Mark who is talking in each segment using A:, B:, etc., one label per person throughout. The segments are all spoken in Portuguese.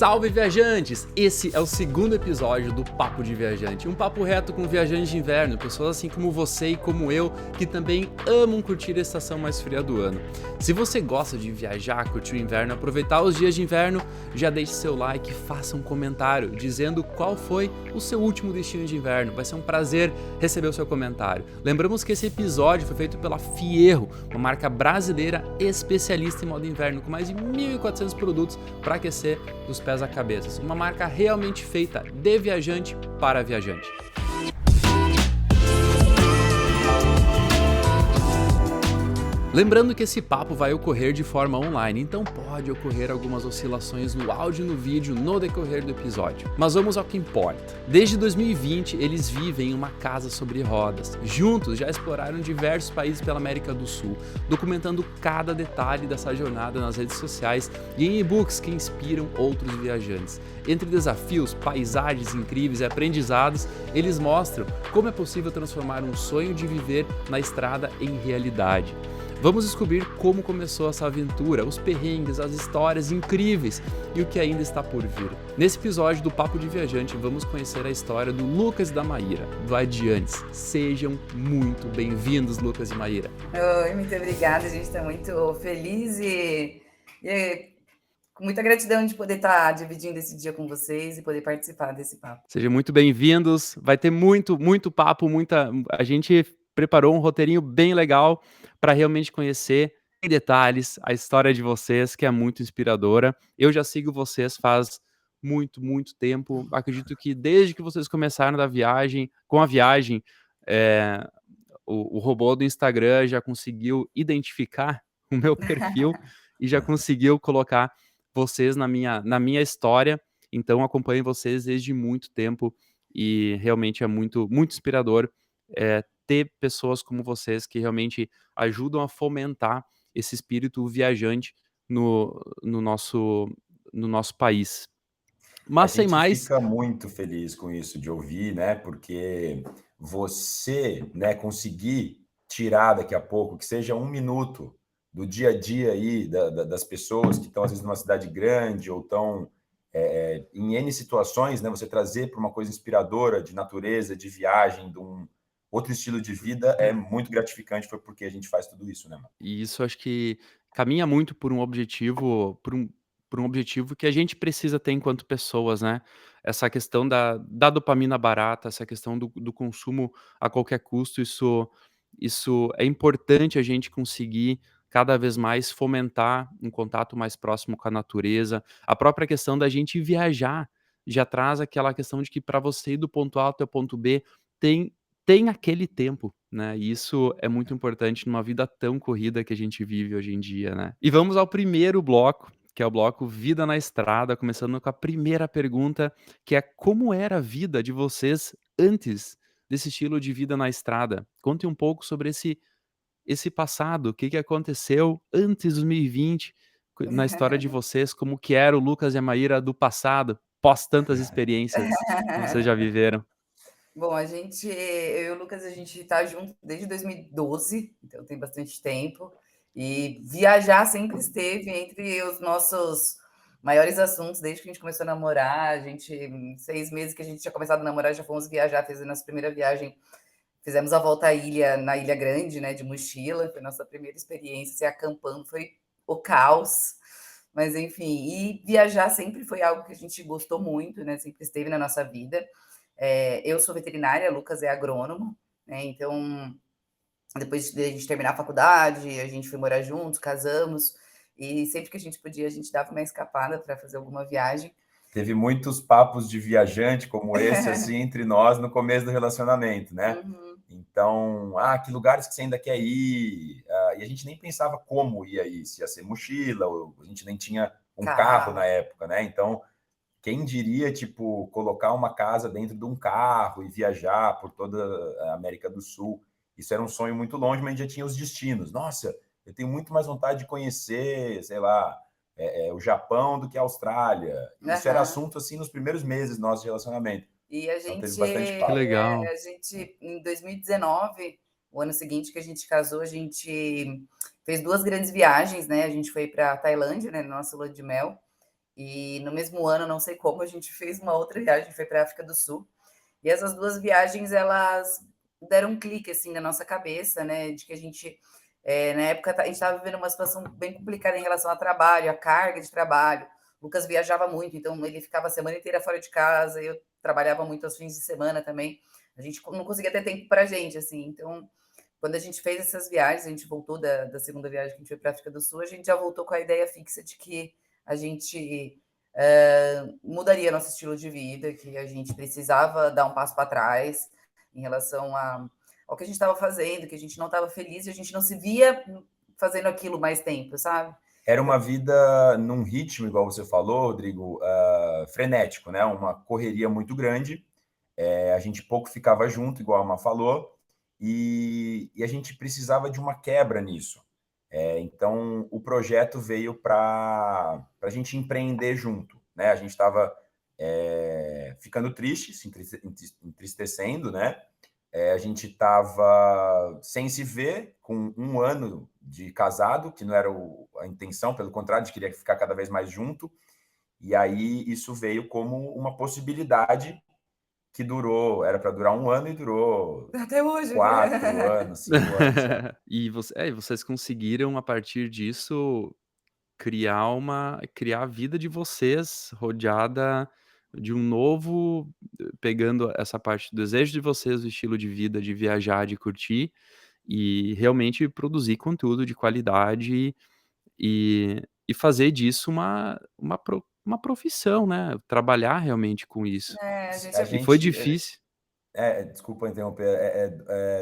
A: Salve viajantes! Esse é o segundo episódio do Papo de Viajante, um papo reto com viajantes de inverno, pessoas assim como você e como eu, que também amam curtir a estação mais fria do ano. Se você gosta de viajar, curtir o inverno, aproveitar os dias de inverno, já deixe seu like e faça um comentário dizendo qual foi o seu último destino de inverno. Vai ser um prazer receber o seu comentário. Lembramos que esse episódio foi feito pela Fierro, uma marca brasileira especialista em moda inverno, com mais de 1.400 produtos para aquecer dos pés à cabeça. Uma marca realmente feita de viajante para viajante. Lembrando que esse papo vai ocorrer de forma online, então pode ocorrer algumas oscilações no áudio e no vídeo no decorrer do episódio. Mas vamos ao que importa. Desde 2020, eles vivem em uma casa sobre rodas. Juntos já exploraram diversos países pela América do Sul, documentando cada detalhe dessa jornada nas redes sociais e em e-books que inspiram outros viajantes. Entre desafios, paisagens incríveis e aprendizados, eles mostram como é possível transformar um sonho de viver na estrada em realidade. Vamos descobrir como começou essa aventura, os perrengues, as histórias incríveis e o que ainda está por vir. Nesse episódio do Papo de Viajante, vamos conhecer a história do Lucas e da Maíra, do Adiantes. Sejam muito bem-vindos, Lucas e Maíra.
B: Oi, muito obrigada, a gente está muito feliz e com muita gratidão de poder estar dividindo esse dia com vocês e poder participar desse papo.
A: Sejam muito bem-vindos, vai ter muito papo, a gente preparou um roteirinho bem legal para realmente conhecer em detalhes a história de vocês, que é muito inspiradora. Eu já sigo vocês faz muito tempo, acredito que desde que vocês começaram com a viagem, o robô do Instagram já conseguiu identificar o meu perfil e já conseguiu colocar vocês na minha história. Então acompanho vocês desde muito tempo e realmente é muito inspirador ter pessoas como vocês que realmente ajudam a fomentar esse espírito viajante no nosso país.
C: A
A: Mas sem
C: gente
A: mais,
C: fica muito feliz com isso de ouvir, né? Porque você, né, conseguir tirar daqui a pouco, que seja 1 minuto do dia a dia aí das pessoas que estão às vezes numa cidade grande ou estão em N situações, né? Você trazer para uma coisa inspiradora de natureza, de viagem, de um outro estilo de vida é muito gratificante. Foi porque a gente faz tudo isso, né, mano?
A: e isso acho que caminha muito por um objetivo, por um objetivo que a gente precisa ter enquanto pessoas, né? Essa questão da dopamina barata, essa questão do consumo a qualquer custo, isso é importante a gente conseguir cada vez mais fomentar um contato mais próximo com a natureza. A própria questão da gente viajar já traz aquela questão de que para você ir do ponto A até o ponto B tem tem aquele tempo, né, e isso é muito importante numa vida tão corrida que a gente vive hoje em dia, né. E vamos ao primeiro bloco, que é o bloco Vida na Estrada, começando com a primeira pergunta, que é: como era a vida de vocês antes desse estilo de vida na estrada? Conte um pouco sobre esse passado, o que aconteceu antes de 2020, na história de vocês, como que era o Lucas e a Maíra do passado, pós tantas experiências que vocês já viveram.
B: Bom, eu e o Lucas, a gente está junto desde 2012, então tem bastante tempo. E viajar sempre esteve entre os nossos maiores assuntos desde que a gente começou a namorar. Em 6 meses que a gente tinha começado a namorar, já fomos viajar, fez a nossa primeira viagem. Fizemos a volta à ilha, na Ilha Grande, né, de mochila. Foi a nossa primeira experiência, assim, acampando, foi o caos. Mas enfim, e viajar sempre foi algo que a gente gostou muito, né? Sempre esteve na nossa vida. Eu sou veterinária, Lucas é agrônomo, né? Então, depois de a gente terminar a faculdade, a gente foi morar juntos, casamos, e sempre que a gente podia, a gente dava uma escapada para fazer alguma viagem.
C: Teve muitos papos de viajante como esse, assim, entre nós no começo do relacionamento, né?
B: Uhum.
C: Então, que lugares que você ainda quer ir? E a gente nem pensava como ia ir, se ia ser mochila, ou a gente nem tinha um carro na época, né? Então, quem diria, tipo, colocar uma casa dentro de um carro e viajar por toda a América do Sul? Isso era um sonho muito longe, mas a gente já tinha os destinos. Nossa, eu tenho muito mais vontade de conhecer, sei lá, o Japão do que a Austrália. Isso era
B: Aham.
C: assunto, assim, nos primeiros meses nosso de relacionamento.
B: E a
C: Então, teve
B: gente,
C: bastante
A: Que
C: papo.
A: legal.
B: em 2019, o ano seguinte que a gente casou, a gente fez 2 grandes viagens, né? A gente foi para Tailândia, né, no nosso lua de mel, E no mesmo ano, não sei como, a gente fez uma outra viagem, foi para a África do Sul. E essas 2 viagens, elas deram um clique, assim, na nossa cabeça, né, de que a gente, na época, a gente estava vivendo uma situação bem complicada em relação ao trabalho, a carga de trabalho. O Lucas viajava muito, então ele ficava a semana inteira fora de casa, eu trabalhava muito aos fins de semana também. A gente não conseguia ter tempo para a gente, assim. Então, quando a gente fez essas viagens, a gente voltou da segunda viagem que a gente foi para a África do Sul, a gente já voltou com a ideia fixa de que a gente mudaria nosso estilo de vida, que a gente precisava dar um passo para trás em relação ao que a gente estava fazendo, que a gente não estava feliz e a gente não se via fazendo aquilo mais tempo, sabe?
C: Era uma vida num ritmo, igual você falou, Rodrigo, frenético, né? Uma correria muito grande. A gente pouco ficava junto, igual a Má falou, e a gente precisava de uma quebra nisso. Então, o projeto veio para a gente empreender junto, né? A gente estava ficando triste, se entristecendo, né? A gente estava sem se ver, com 1 ano de casado, que não era a intenção, pelo contrário, a gente queria ficar cada vez mais junto. E aí isso veio como uma possibilidade que durou, era para durar 1 ano e durou
B: Até hoje.
C: 4 anos, 5 anos.
A: E vocês conseguiram, a partir disso, criar a vida de vocês rodeada de um novo, pegando essa parte do desejo de vocês, do estilo de vida, de viajar, de curtir, e realmente produzir conteúdo de qualidade e fazer disso uma profissão, né, trabalhar realmente com isso.
B: A gente
C: A
A: E foi
C: gente,
A: difícil?
C: desculpa interromper,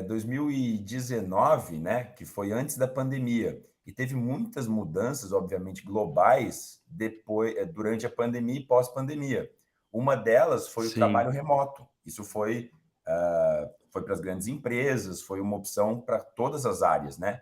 C: 2019, né, que foi antes da pandemia, e teve muitas mudanças, obviamente, globais, depois, durante a pandemia e pós-pandemia. Uma delas foi o
A: Sim,
C: trabalho remoto. Isso foi para as grandes empresas, foi uma opção para todas as áreas, né?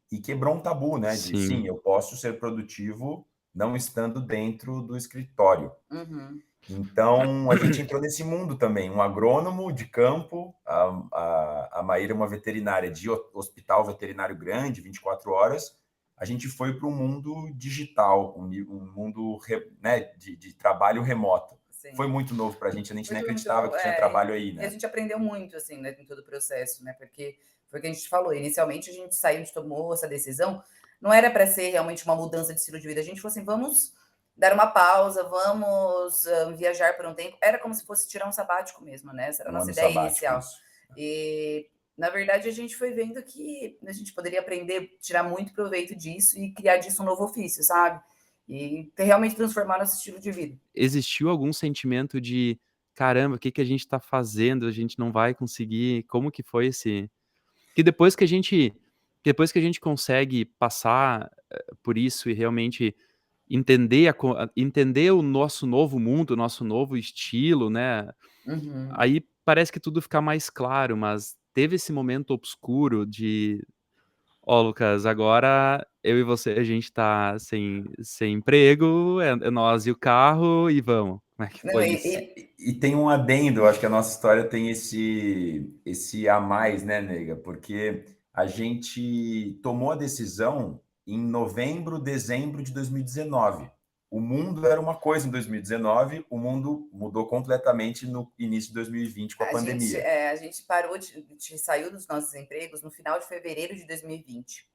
C: E quebrou um tabu, né? De sim,
A: sim.
C: eu posso ser produtivo não estando dentro do escritório.
B: Uhum.
C: Então, a gente entrou nesse mundo também, um agrônomo de campo, a Maíra é uma veterinária de hospital veterinário grande, 24 horas. A gente foi para um mundo digital, um mundo, né, de trabalho remoto. Foi
B: Sim.
C: muito novo para a gente nem
B: Foi tudo muito
C: acreditava
B: novo.
C: que tinha trabalho aí,
B: E a
C: né?
B: gente aprendeu muito, assim, né, com todo o processo, né? Porque foi o que a gente falou. Inicialmente, a gente saiu, a gente tomou essa decisão. Não era para ser realmente uma mudança de estilo de vida. A gente falou assim: vamos dar uma pausa, vamos viajar por um tempo. Era como se fosse tirar um sabático mesmo, né? Essa era a
C: Um
B: nossa
C: ano
B: ideia
C: sabático,
B: inicial.
C: isso.
B: E, na verdade, a gente foi vendo que a gente poderia aprender, tirar muito proveito disso e criar disso um novo ofício, sabe? E realmente transformar nosso estilo de vida.
A: Existiu algum sentimento de: "Caramba, o que que a gente tá fazendo? A gente não vai conseguir". Como que foi esse que depois que a gente consegue passar, por isso e realmente entender o nosso novo mundo, o nosso novo estilo, né,
B: Uhum.
A: aí parece que tudo fica mais claro, mas teve esse momento obscuro de: "Ó, Lucas, agora eu e você, a gente tá sem emprego, é nós e o carro e vamos". Como é que
B: Não,
A: foi isso?
C: E tem um adendo, eu acho que a nossa história tem esse a mais, né, nega? Porque a gente tomou a decisão em novembro, dezembro de 2019. O mundo era uma coisa em 2019, o mundo mudou completamente no início de 2020 com a pandemia.
B: A gente parou saiu dos nossos empregos no final de fevereiro de 2020.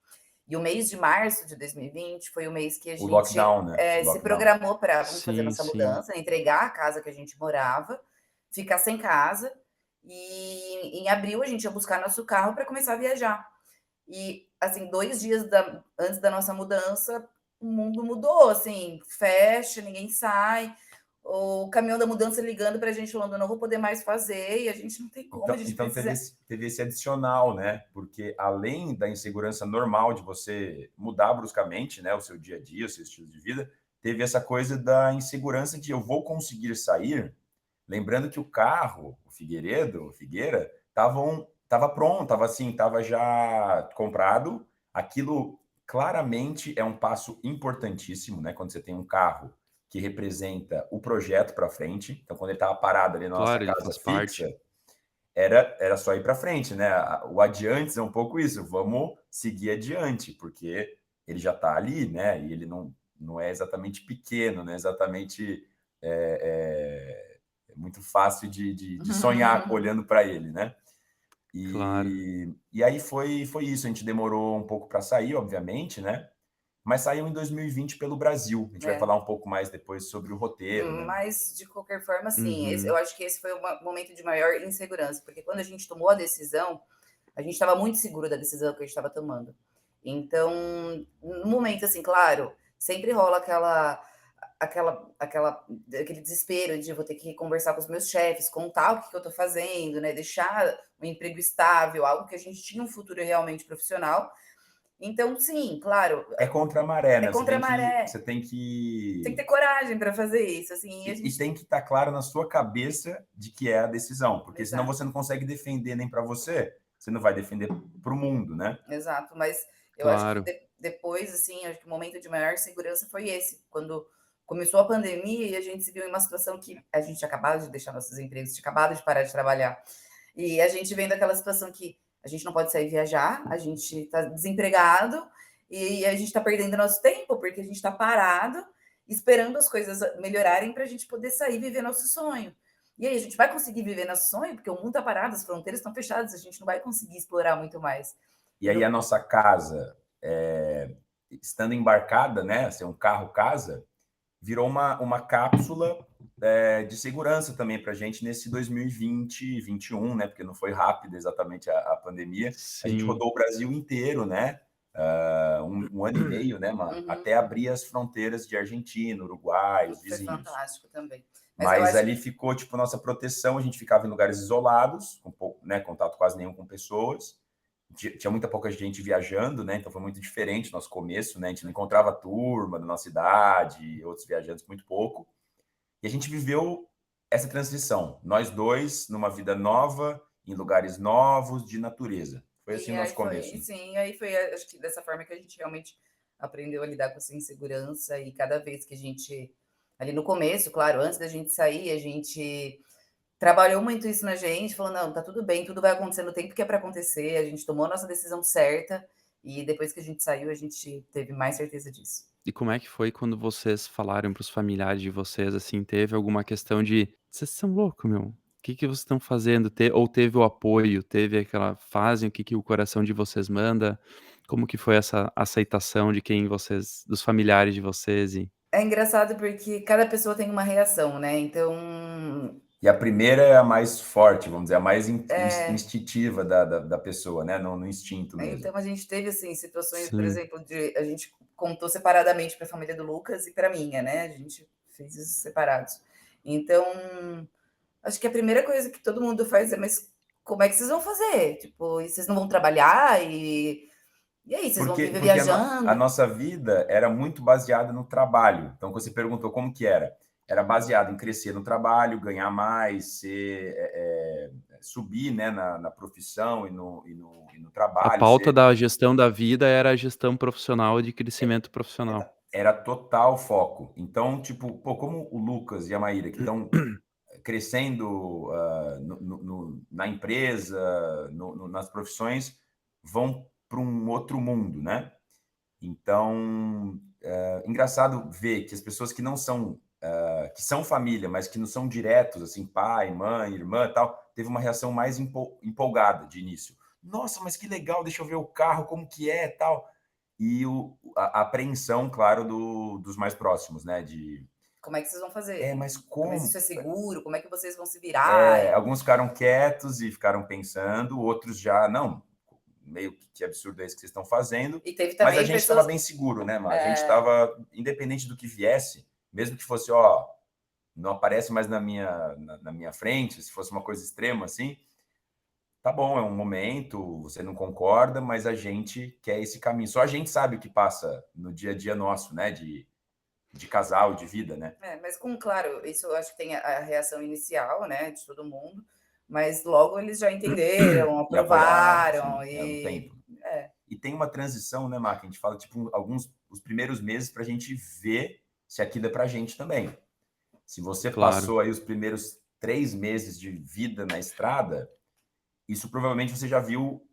B: E o mês de março de 2020 foi o mês que a
C: O
B: gente
C: lockdown, né? O
B: se
C: lockdown.
B: programou para vamos fazer
A: Sim,
B: nossa
A: sim.
B: mudança, entregar a casa que a gente morava, ficar sem casa, e em abril a gente ia buscar nosso carro para começar a viajar. E, assim, 2 dias antes da nossa mudança, o mundo mudou, assim, fecha, ninguém sai, o caminhão da mudança ligando para a gente falando: "Eu não vou poder mais fazer", e a gente não tem como, a gente
C: Então teve
B: precisa.
C: esse adicional, né? Porque além da insegurança normal de você mudar bruscamente, né, o seu dia a dia, o seu estilo de vida, teve essa coisa da insegurança de eu vou conseguir sair. Lembrando que o carro, o Figueira, tava pronto, tava assim, tava já comprado. Aquilo claramente é um passo importantíssimo, né? Quando você tem um carro que representa o projeto para frente. Então, quando ele estava parado ali na nossa
A: Claro, ele
C: casa
A: faz
C: fixa,
A: parte.
C: era só ir para frente, né? O adiante é um pouco isso, vamos seguir adiante, porque ele já está ali, né? E ele não é exatamente pequeno, não é exatamente é muito fácil de sonhar olhando para ele, né?
A: Claro.
C: E aí foi isso. A gente demorou um pouco para sair, obviamente, né? Mas saiu em 2020 pelo Brasil. A gente vai
B: É.
C: falar um pouco mais depois sobre o roteiro, né?
B: Mas, de qualquer forma, sim,
A: Uhum.
B: eu acho que esse foi o momento de maior insegurança, porque quando a gente tomou a decisão, a gente estava muito seguro da decisão que a gente estava tomando. Então, no momento, assim, claro, sempre rola aquele desespero de eu vou ter que conversar com os meus chefes, contar o que eu estou fazendo, né? Deixar um emprego estável, algo que a gente tinha um futuro realmente profissional. Então, sim, claro,
C: É contra a maré,
B: é
C: né?
B: contra a
C: Você
B: maré.
C: tem
B: Tem
C: que
B: que ter coragem para fazer isso, assim, e a
C: e
B: gente.
C: tem que estar claro na sua cabeça de que é a decisão, porque senão
B: Exato.
C: você não consegue defender nem para você, você não vai defender para o mundo, né?
B: Exato, mas eu acho que
A: Claro.
B: depois, assim, acho que o momento de maior segurança foi esse, quando começou a pandemia e a gente se viu em uma situação que a gente tinha acabado de deixar nossos empregos, tinha acabado de parar de trabalhar. E a gente vendo aquela situação que a gente não pode sair viajar, a gente está desempregado e a gente está perdendo nosso tempo, porque a gente está parado, esperando as coisas melhorarem para a gente poder sair e viver nosso sonho. E aí, a gente vai conseguir viver nosso sonho, porque o mundo está parado, as fronteiras estão fechadas, a gente não vai conseguir explorar muito mais.
C: E aí a nossa casa, estando embarcada, né, ser um carro-casa, virou uma cápsula de segurança também para a gente nesse 2020, 2021, né, porque não foi rápido exatamente a pandemia. A gente
A: Sim.
C: rodou o Brasil inteiro, né, um ano e meio, né,
B: Uhum.
C: até abrir as fronteiras de Argentina, Uruguai, os
B: Foi
C: vizinhos.
B: fantástico também. Mas eu
C: Mas
B: acho
C: ali ficou, tipo, nossa proteção. A gente ficava em lugares isolados, com pouco, né, contato quase nenhum com pessoas. Tinha muita pouca gente viajando, né? Então foi muito diferente o nosso começo, né? A gente não encontrava a turma da nossa idade, outros viajantes muito pouco. E a gente viveu essa transição, nós dois, numa vida nova, em lugares novos, de natureza. Foi assim
B: e
C: o
B: aí
C: nosso
B: foi,
C: começo.
B: sim, aí foi, acho que dessa forma que a gente realmente aprendeu a lidar com essa insegurança e cada vez que a gente, ali no começo, claro, antes da gente sair, a gente trabalhou muito isso na gente, falou, não, tá tudo bem, tudo vai acontecer no tempo que é para acontecer, a gente tomou a nossa decisão certa e depois que a gente saiu, a gente teve mais certeza disso.
A: E como é que foi quando vocês falaram para os familiares de vocês, assim, teve alguma questão de: "Vocês são louco, meu, o que que vocês estão fazendo?" Ou teve o apoio, teve aquela fase o que que o coração de vocês manda? Como que foi essa aceitação de quem vocês dos familiares de vocês e
B: É engraçado porque cada pessoa tem uma reação, né? Então,
C: E a primeira é a mais forte, vamos dizer, a mais
B: é,
C: instintiva da pessoa, né? No instinto mesmo.
B: então a gente teve assim situações, por
A: sim,
B: exemplo, de a gente contou separadamente para a família do Lucas e para minha, né? A gente fez isso separados. Então, acho que a primeira coisa que todo mundo faz é, mas como é que vocês vão fazer? Tipo, e vocês não vão trabalhar e aí, vocês vão
C: Porque,
B: viver
C: porque a
B: viajando?
C: nossa vida era muito baseada no trabalho. Então, quando você perguntou como que era baseado em crescer no trabalho, ganhar mais, subir, né, na profissão e no
A: a
C: trabalho.
A: pauta da gestão da vida era a gestão profissional e de crescimento profissional.
C: Era total foco. Então, tipo, pô, como o Lucas e a Maíra, que estão crescendo na empresa, nas profissões, vão para um outro mundo, né? Então, engraçado ver que as pessoas que não são, que são família, mas que não são diretos, assim, pai, mãe, irmã, tal, teve uma reação mais empolgada de início. Nossa, mas que legal, deixa eu ver o carro, como que é, tal. E a apreensão, claro, dos mais próximos, né?
B: Como é que vocês vão fazer?
C: Mas
B: Mas isso
C: como?
B: é seguro? Como é que vocês vão se virar?
C: Alguns ficaram quietos e ficaram pensando, outros já, não, meio que absurdo é isso que vocês estão fazendo,
B: E teve
C: mas a
B: também
C: gente estava
B: pessoas.
C: bem seguro, né, Mar? A gente
B: É,
C: estava, independente do que viesse, mesmo que fosse, ó, não aparece mais na minha frente, se fosse uma coisa extrema assim, tá bom, é um momento, você não concorda, mas a gente quer esse caminho. Só a gente sabe o que passa no dia a dia nosso, né, de casal, de vida, né?
B: mas com claro, isso eu acho que tem a reação inicial, né, de todo mundo, mas logo eles já entenderam,
C: E apoiaram,
B: aprovaram
C: sim, no tempo.
B: é,
C: E tem uma transição, né, Mar, que a gente fala, tipo, os primeiros meses para a gente ver se aquilo é para a gente também. Se você
A: Claro.
C: passou aí os primeiros 3 meses de vida na estrada, isso provavelmente você já viu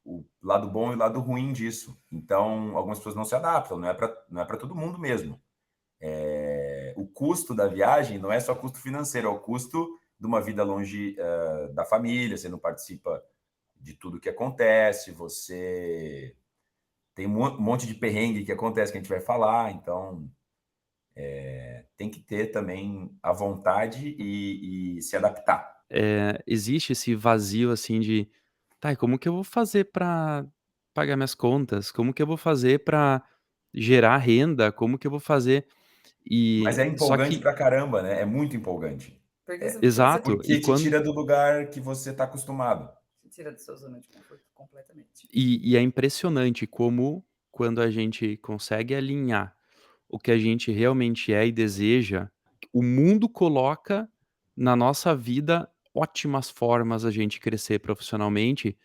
C: o lado bom e o lado ruim disso. Então, algumas pessoas não se adaptam, não é para todo mundo mesmo. O custo da viagem não é só custo financeiro, é o custo de uma vida longe da família, você não participa de tudo que acontece, você tem um monte de perrengue que acontece que a gente vai falar, então tem que ter também a vontade e se adaptar.
A: Existe esse vazio, assim, de: "Tá, e como que eu vou fazer pra pagar minhas contas? Como que eu vou fazer pra gerar renda? Como que eu vou fazer?"
C: Mas
A: E
C: é
A: só
C: empolgante
A: que
C: pra caramba, né? É muito empolgante.
B: Porque você
A: exato, e
C: Porque te
A: quando
C: tira do lugar que você está acostumado.
B: tira da sua zona de conforto completamente.
A: e é impressionante como quando a gente consegue alinhar o que a gente realmente é e deseja, o mundo coloca na nossa vida ótimas formas a gente crescer profissionalmente,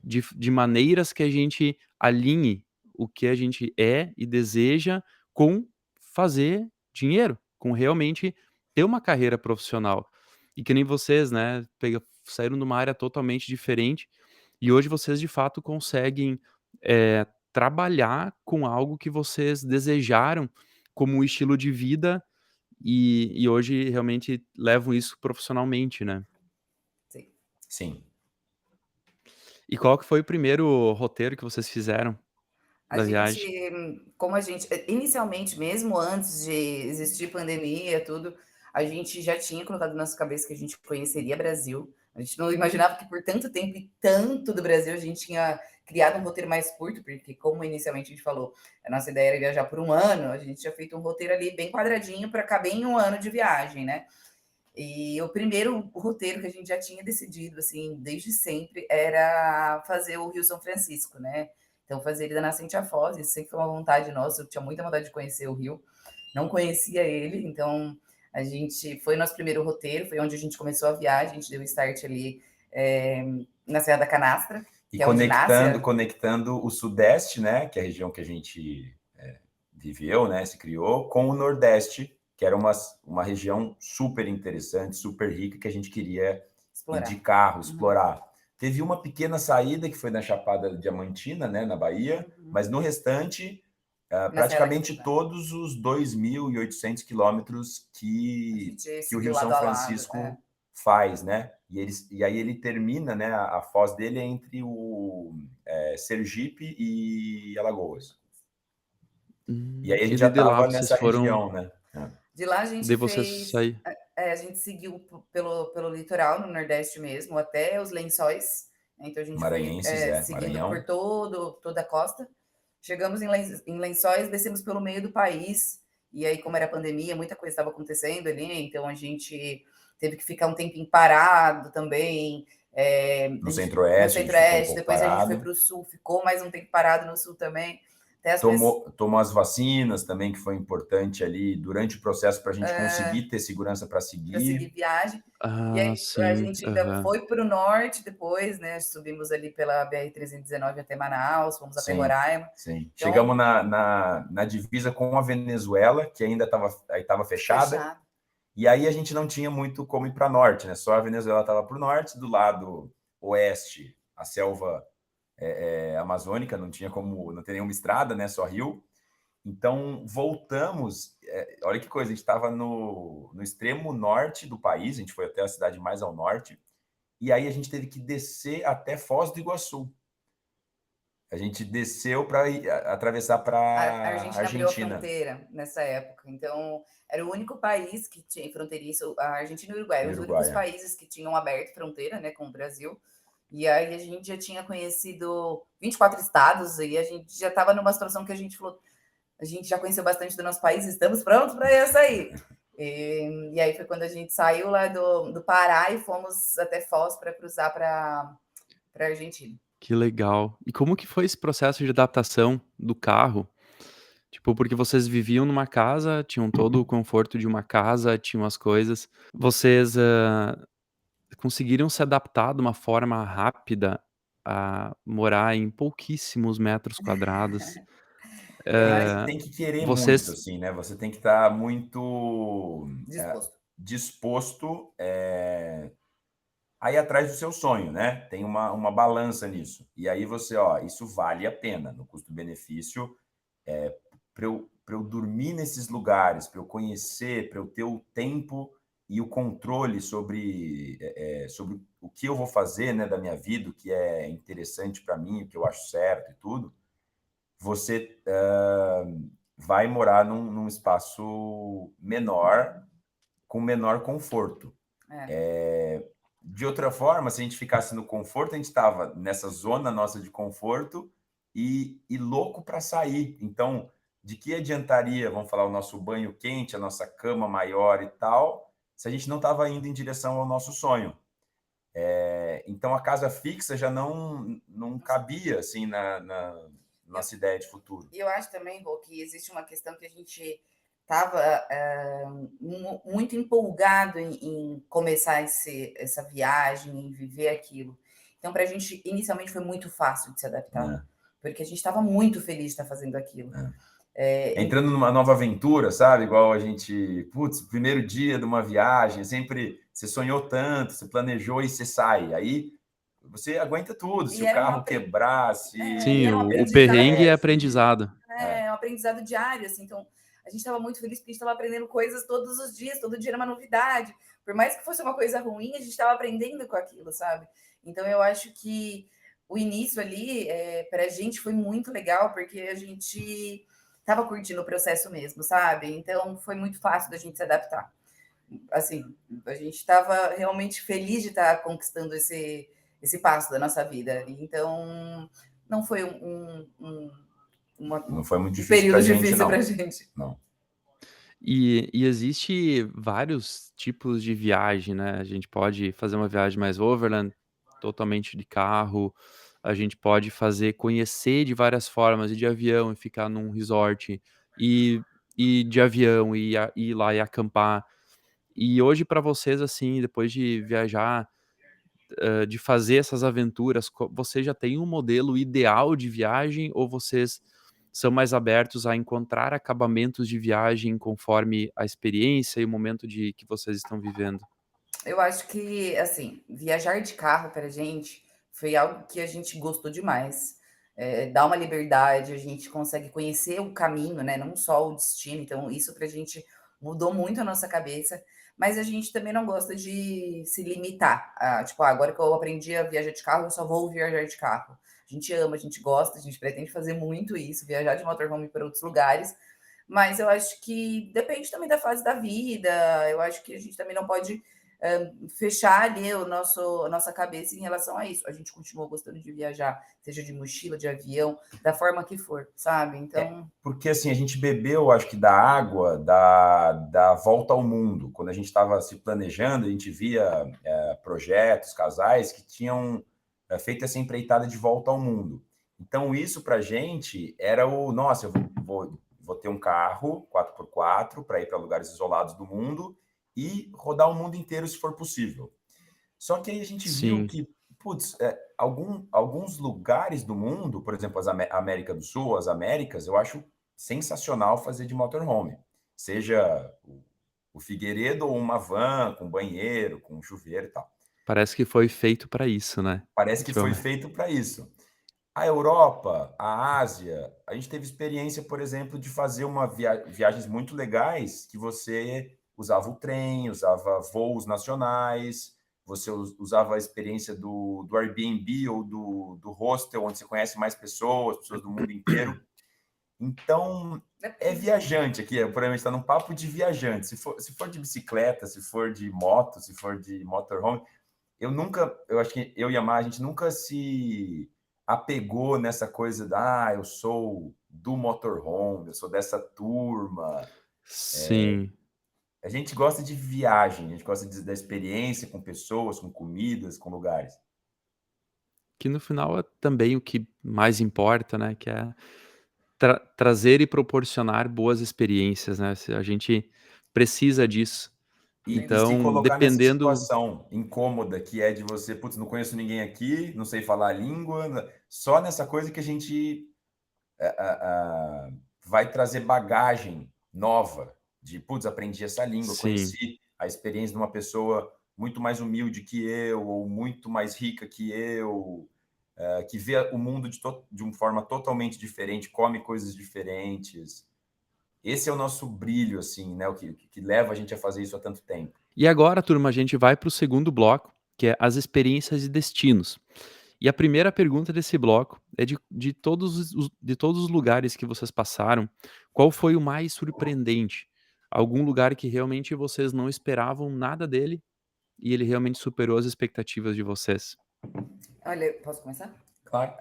A: de maneiras que a gente alinhe o que a gente é e deseja com fazer dinheiro, com realmente ter uma carreira profissional. E que nem vocês, né, saíram de uma área totalmente diferente e hoje vocês de fato conseguem, trabalhar com algo que vocês desejaram como um estilo de vida e hoje realmente levam isso profissionalmente, né.
B: Sim.
C: Sim.
A: E qual que foi o primeiro roteiro que vocês fizeram
B: A
A: da viagem?
B: gente, como a gente inicialmente, mesmo antes de existir pandemia, tudo, a gente já tinha colocado na nossa cabeça que a gente conheceria Brasil. A gente não imaginava que por tanto tempo e tanto do Brasil a gente tinha criado um roteiro mais curto, porque como inicialmente a gente falou, a nossa ideia era viajar por um ano, a gente tinha feito um roteiro ali bem quadradinho para caber em um ano de viagem, né? E o primeiro roteiro que a gente já tinha decidido, assim, desde sempre, era fazer o Rio São Francisco, né? Então, fazer ele da Nascente à Foz, isso sempre foi uma vontade nossa, eu tinha muita vontade de conhecer o Rio, não conhecia ele, então a gente foi nosso primeiro roteiro, foi onde a gente começou a viagem, a gente deu o start ali na Serra da Canastra,
C: E
B: que é onde nasce
C: conectando o Sudeste, né, que é a região que a gente viveu, né, se criou, com o Nordeste, que era uma região super interessante, super rica, que a gente queria ir de
B: explorar.
C: carro, explorar. Teve uma pequena saída, que foi na Chapada Diamantina, né, na Bahia, mas no restante,
B: Na Serra da
C: praticamente
B: Canastra.
C: todos os 2.800 quilômetros
B: A
C: que
B: gente
C: o
B: seguiu
C: Rio
B: lado
C: São
B: a lado,
C: Francisco faz, né? E aí ele termina, né? A foz dele é entre o Sergipe e Alagoas. E aí a gente já
A: De lá
C: estava
A: vocês
C: nessa
A: foram
C: região, né?
B: De lá a
A: de
B: gente
A: vocês
B: fez.
A: sair
B: A gente seguiu pelo litoral, no Nordeste mesmo, até os Lençóis. Então a gente foi
C: Maranhenses,
B: seguindo por
C: Maranhão.
B: toda a costa. Chegamos em Lençóis, descemos pelo meio do país. E aí, como era pandemia, muita coisa estava acontecendo ali, então a gente teve que ficar um tempinho parado também.
C: No
B: No
C: Centro-Oeste a gente ficou um
B: Centro-Oeste,
C: pouco
B: depois a gente foi
C: parado.
B: para o Sul, ficou mais um tempo parado no Sul também. Até as pessoas.
C: Tomou as vacinas também, que foi importante ali durante o processo para a gente conseguir ter segurança para
B: Para seguir
C: seguir.
B: viagem. E
A: Ah,
B: aí a
A: sim,
B: gente ainda
A: aham.
B: foi para o norte depois, né? Subimos ali pela BR-319 até Manaus, fomos até
C: Sim,
B: Roraima.
C: sim.
B: Então,
C: Chegamos na divisa com a Venezuela, que ainda estava fechada,
B: fechado.
C: e aí a gente não tinha muito como ir para norte, né? Só a Venezuela estava para o norte, do lado oeste, a selva amazônica, não tinha como, não tem nenhuma estrada, né? Só rio. Então voltamos. Olha que coisa, a gente estava no extremo norte do país, a gente foi até a cidade mais ao norte, e aí a gente teve que descer até Foz do Iguaçu. A gente desceu para atravessar para
B: A
C: a
B: Argentina abriu a
C: Argentina.
B: fronteira nessa época, então era o único país que tinha fronteiriço, a Argentina e o Uruguai,
C: E
B: eram os únicos
C: Uruguai.
B: países que tinham aberto fronteira, né, com o Brasil. E aí a gente já tinha conhecido 24 estados e a gente já estava numa situação que a gente falou, a gente já conheceu bastante do nosso país, estamos prontos para sair. E aí foi quando a gente saiu lá do Pará e fomos até Foz para cruzar para a Argentina.
A: Que legal. E como que foi esse processo de adaptação do carro? Tipo, porque vocês viviam numa casa, tinham todo o conforto de uma casa, tinham as coisas. Vocês, conseguiram se adaptar de uma forma rápida a morar em pouquíssimos metros quadrados? Hã,
C: Tem que querer muito,
A: vocês
C: assim, né? Você tem que estar muito
B: Disposto.
C: disposto. a ir atrás do seu sonho, né? Tem uma balança nisso. E aí você, ó, isso vale a pena no custo-benefício, para eu dormir nesses lugares, para eu conhecer, para eu ter o tempo e o controle sobre o que eu vou fazer, né, da minha vida, o que é interessante para mim, o que eu acho certo e tudo, você vai morar num espaço menor, com menor conforto. De outra forma, se a gente ficasse no conforto, a gente estava nessa zona nossa de conforto e louco para sair. Então, de que adiantaria, vamos falar, o nosso banho quente, a nossa cama maior e tal, se a gente não estava indo em direção ao nosso sonho? Então, a casa fixa já não cabia assim na nossa ideia de futuro.
B: E eu acho também, Rô, que existe uma questão que a gente estava muito empolgado em começar essa viagem, em viver aquilo. Então, para a gente, inicialmente, foi muito fácil de se adaptar, porque a gente estava muito feliz de estar fazendo aquilo.
C: Entrando numa nova aventura, sabe? Igual a gente, putz, primeiro dia de uma viagem, sempre você sonhou tanto, você planejou e você sai. Aí você aguenta tudo. Se
B: E
C: o
B: era
C: carro quebrar,
B: e
A: Sim,
B: era um
A: o
B: aprendizado,
A: perrengue é aprendizado.
B: um aprendizado diário, assim. Então, a gente estava muito feliz porque a gente estava aprendendo coisas todos os dias, todo dia era uma novidade. Por mais que fosse uma coisa ruim, a gente estava aprendendo com aquilo, sabe? Então, eu acho que o início ali, para a gente, foi muito legal, porque a gente estava curtindo o processo mesmo, sabe? Então, foi muito fácil da gente se adaptar. Assim, a gente estava realmente feliz de estar conquistando esse passo da nossa vida. Então, não foi
C: não foi muito
B: um
C: difícil para a
B: período
C: gente,
B: difícil para
C: não.
B: a gente.
C: Não.
A: E existe vários tipos de viagem, né, a gente pode fazer uma viagem mais overland, totalmente de carro, a gente pode conhecer de várias formas, ir de avião e ficar num resort, e ir de avião e ir lá e acampar. E hoje para vocês, assim, depois de viajar, de fazer essas aventuras, você já tem um modelo ideal de viagem ou vocês são mais abertos a encontrar acabamentos de viagem conforme a experiência e o momento que vocês estão vivendo?
B: Eu acho que, assim, viajar de carro para a gente foi algo que a gente gostou demais. Dá uma liberdade, a gente consegue conhecer o caminho, né? Não só o destino. Então, isso para a gente mudou muito a nossa cabeça. Mas a gente também não gosta de se limitar. Tipo, agora que eu aprendi a viajar de carro, eu só vou viajar de carro. A gente ama, a gente gosta, a gente pretende fazer muito isso, viajar de motorhome para outros lugares. Mas eu acho que depende também da fase da vida. Eu acho que a gente também não pode fechar ali a nossa cabeça em relação a isso. A gente continua gostando de viajar, seja de mochila, de avião, da forma que for, sabe? Então.
C: Porque assim, a gente bebeu, acho que da água da volta ao mundo. Quando a gente estava se planejando, a gente via projetos, casais que tinham feito essa empreitada de volta ao mundo. Então, isso para a gente era nossa, eu vou ter um carro 4x4 para ir para lugares isolados do mundo e rodar o mundo inteiro se for possível. Só que aí a gente viu
A: Sim,
C: que, putz, alguns lugares do mundo, por exemplo, a América do Sul, as Américas, eu acho sensacional fazer de motorhome. Seja o Figueiredo ou uma van com banheiro, com chuveiro e tal.
A: parece que foi feito para isso, né,
C: Parece que foi
A: ultimamente.
C: feito para isso. A Europa, a Ásia, a gente teve experiência, por exemplo, de fazer viagens muito legais que você usava o trem, usava voos nacionais, você usava a experiência do Airbnb ou do hostel, onde você conhece mais pessoas do mundo inteiro. Então, é viajante aqui, provavelmente está num papo de viajante. Se for de bicicleta, se for de moto, se for de motorhome, eu acho que eu e a Mar, a gente nunca se apegou nessa coisa eu sou do motorhome, eu sou dessa turma.
A: Sim,
C: A gente gosta de viagem, a gente gosta da experiência com pessoas, com comidas, com lugares.
A: que no final é também o que mais importa, né, que é trazer e proporcionar boas experiências, né, se a gente precisa disso.
C: E se
A: Então,
C: colocar nessa
A: dependendo.
C: situação incômoda que é de você, putz, não conheço ninguém aqui, não sei falar a língua, só nessa coisa que a gente vai trazer bagagem nova de, putz, aprendi essa língua,
A: Sim,
C: conheci a experiência de uma pessoa muito mais humilde que eu, ou muito mais rica que eu, que vê o mundo de uma forma totalmente diferente, come coisas diferentes. Esse é o nosso brilho, assim, né? O que leva a gente a fazer isso há tanto tempo.
A: E agora, turma, a gente vai para o segundo bloco, que é as experiências e destinos. E a primeira pergunta desse bloco é de todos os lugares que vocês passaram, qual foi o mais surpreendente? Algum lugar que realmente vocês não esperavam nada dele e ele realmente superou as expectativas de vocês?
B: Olha, posso começar?
C: Claro.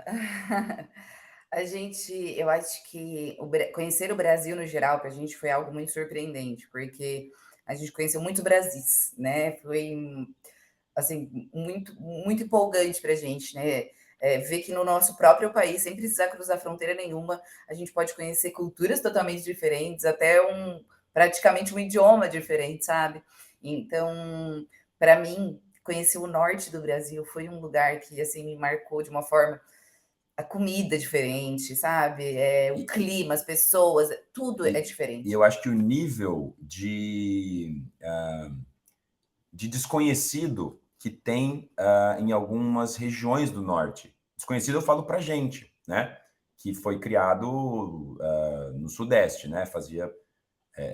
B: Eu acho que conhecer o Brasil no geral para a gente foi algo muito surpreendente, porque a gente conheceu muito Brasis, né? Foi assim muito empolgante para a gente, né? Ver que no nosso próprio país, sem precisar cruzar fronteira nenhuma, a gente pode conhecer culturas totalmente diferentes, até praticamente um idioma diferente, sabe? Então, para mim, conhecer o norte do Brasil foi um lugar que assim me marcou de uma forma, a comida diferente, sabe? O
C: E,
B: clima, as pessoas, tudo é
C: e, e
B: diferente.
C: eu acho que o nível de desconhecido que tem em algumas regiões do norte. Desconhecido eu falo para gente, né? Que foi criado no Sudeste, né?